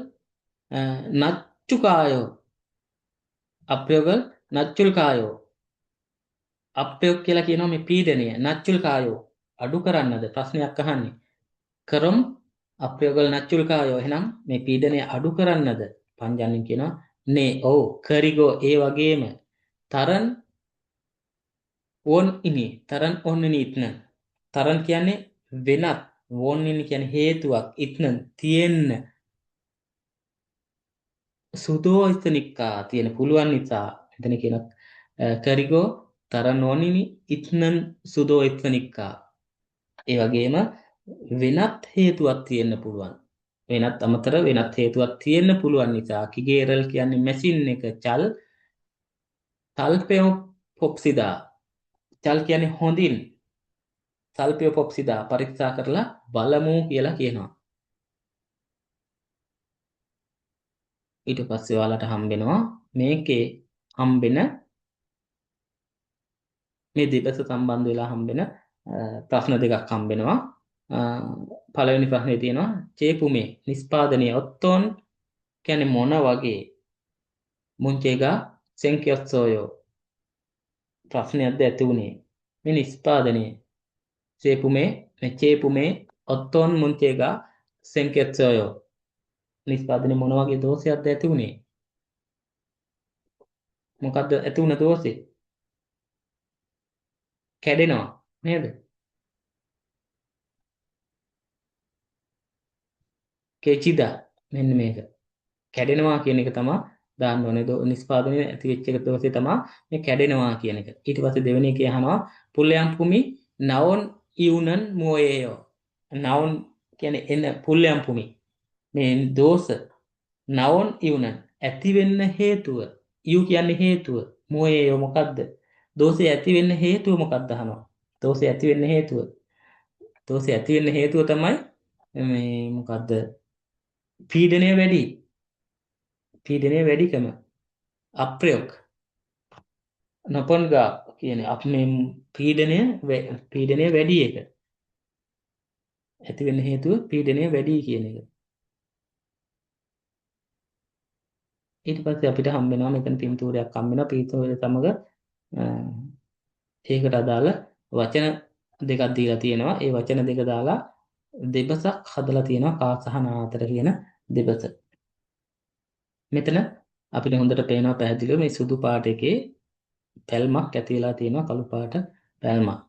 නච්චුකායෝ අප්‍රයෝගල් නච්චුල් කායෝ අප්‍රයෝග කියලා කියනවා මේ පීඩනය නච්චුල් කායෝ අඩු කරන්නද ප්‍රශ්නයක් අහන්නේ කරොම් අප්‍රයෝගල් නච්චුල් කායෝ එහෙනම් මේ පීඩනය අඩු කරන්නද පංජන්නෙන් කියනවා නේ ඔව් කරිගෝ ඒ වගේම තරන් තරන් ඔන්න ඉත්න තරන් කියන්නේ වෙනත් වෝන්නින් කියන්නේ හේතුවක් ඉත්න තියෙන්න සුදෝ ස්තනික්කා තියෙන පුළුවන් නිසා එතන කියන කරිගෝ තරන් ඕනිනි ඉත්නන් සුදෝ ස්තනික්කා ඒ වගේම වෙනත් හේතුවක් තියෙන්න පුළුවන් වෙනත් අමතර වෙනත් හේතුවක් තියෙන්න පුළුවන් නිසා කිගේරල් කියන්නේ මැෂින් එක තල්පයෝ පොප්සිදා චල් කියන්නේ හොඳින් සල්පයෝ පොප්සිදා පරීක්ෂා කරලා බලමු කියලා කියනවා. ඊට පස්සේ ඔයාලට හම්බෙනවා මේකේ හම්බෙන මේ දෙපස සම්බන්ධ වෙලා හම්බෙන ප්‍රශ්න දෙකක් හම්බෙනවා. පළවෙනි ප්‍රශ්නේ තියෙනවා චේපුමේ නිස්පාදනයේ ඔත්තෝන් කියන්නේ මොන වගේ මුංචේගා සෙන්කියොත්සෝයෝ ප්‍රශ්නයක්ද ඇති වුණේ මේ නිස්පාදනයේ චේපුමේ ඔත්තෝන් මුංචේගා සෙන්කියොත්සෝයෝ නිස්පාදනයේ මොන වගේ දෝෂයක්ද ඇති වුණේ මොකද්ද ඇති වුණ දෝෂේ කැඩෙනවා නේද කෙචිදා මෙන්න මේක කැඩෙනවා කියන එක තමයි දාන්න ඕනේ නිස්පාදනයේ ඇති වෙච්ච එක දෝෂේ තමයි මේ කැඩෙනවා කියන එක ඊට පස්සේ දෙවෙනි එකේ අහනවා පුල්ලයන් භූමි නවොන් ඉවුනන් මොයේයෝ නවොන් කියන්නේ එන පුල්ලයන් භූමි මේ දෝෂ නවොන් ඉවුනන් ඇති වෙන්න හේතුව යු කියන්නේ හේතුව මොයේයෝ මොකද්ද දෝෂය ඇති වෙන්න හේතුව මොකක්ද අහනවා දෝෂය ඇති වෙන්න හේතුව තමයි මේ මොකද්ද පීඩනය වැඩිකම අප්‍රයෝග නොපන්ගා කියන අප මේ පීඩනය වැඩි එක ඇති වෙන්න හේතුව පීඩනය වැඩි කියන එක ඊට පස්සේ අපිට හම්බෙනවා මෙතන පින්තූරයක් හම්බෙනවා පින්තූරය සමග ඒකට අදාළ වචන දෙකක් දීලා තියෙනවා ඒ වචන දෙක දාලා දෙබසක් හදලා තියෙනවා කා සහ නා අතර කියන දෙබස මෙතන අපිට හොඳට පේනවා පැහැදිලිව මේ සුදු පාට එකේ පැල්මක් ඇති වෙලා තියෙනවා කළු පාට පැල්මක්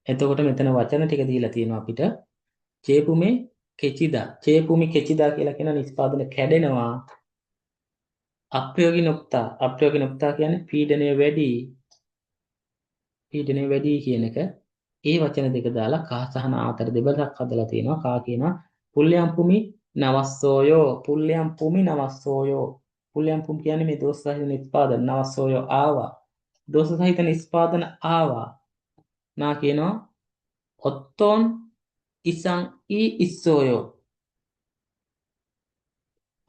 එතකොට මෙතන වචන ටික දීලා තියෙනවා අපිට චේපුමේ චේපුමි කෙචිදා කියලා කියන නිස්පාදන කැඩෙනවා අප්‍රයෝගී නොක්තා කියන්නේ පීඩනය වැඩි කියන එක ඒ වචන දෙක දාලා කා සහ නා අතර දෙබසක් හදලා තියෙනවා කා කියනවා පුල්ලයන් භූමි නවස්සෝයෝ පුල්ලයන් භූමි කියන්නේ මේ දෝෂ සහිත නිස්පාදන නවස්සෝයෝ ආවා දෝෂ සහිත නිස්පාදන ආවා නා කියනවා ඔත්තෝන් ඉසං ඉස්සෝයෝ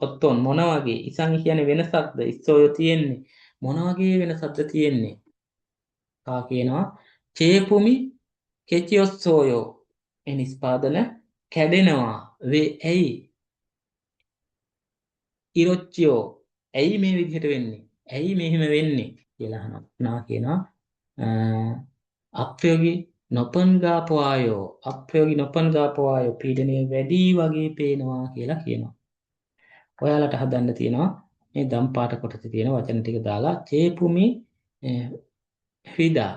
ඔත්තෝන් මොන වගේ ඉසං කියන්නේ වෙනසක්ද ඉස්සෝයෝ තියෙන්නේ මොන වගේ වෙනසක්ද තියෙන්නේ කා කියනවා චේපුමි කෙචියොස්සෝයෝ ඒ නිස්පාදන කැඩෙනවා වේ ඇයි ඉරොච්චියෝ ඇයි මේ විදිහට වෙන්නේ? ඇයි මෙහෙම වෙන්නේ කියලා අහනවා. නා කියනවා අප්‍රයෝගී නොපන්ගාපවායෝ අප්‍රයෝගී නොපන්ගාපවායෝ පීඩනය වැඩි වගේ පේනවා කියලා කියනවා. ඔයාලට හදන්න තියෙනවා මේ දම් පාට කොටසේ තියෙන වචන ටික දාලා චේපුමි හිදා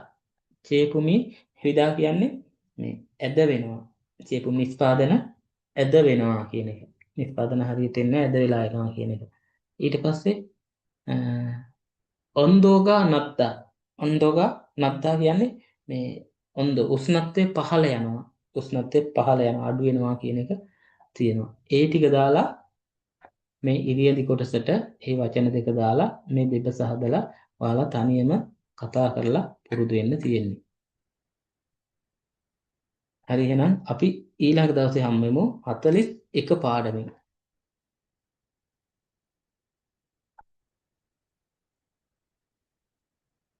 චේපුමි හිදා කියන්නේ මේ ඇද වෙනවා. චේපුමි නිෂ්පාදන ඇද වෙනවා කියන එක. නිෂ්පාදන හරියට එන්නේ ඇද වෙලා යනවා කියන එක. ඊට පස්සේ ඔන්දෝගා නත්තා ඔන්දෝගා නත්තා කියන්නේ මේ ඔන්ද උෂ්ණත්වය පහළ යනවා. උෂ්ණත්වය පහළ යනවා අඩු වෙනවා කියන එක තියෙනවා. ඒ ටික දාලා මේ ඉරියදි කොටසට මේ වචන දෙක දාලා මේ දෙපස හදලා ඔයාලා තනියම කතා කරලා පුරුදු වෙන්න තියෙන්නේ. හරි එහෙනම් අපි ඊළඟ දවසේ හම්බෙමු 41 පාඩමෙන්.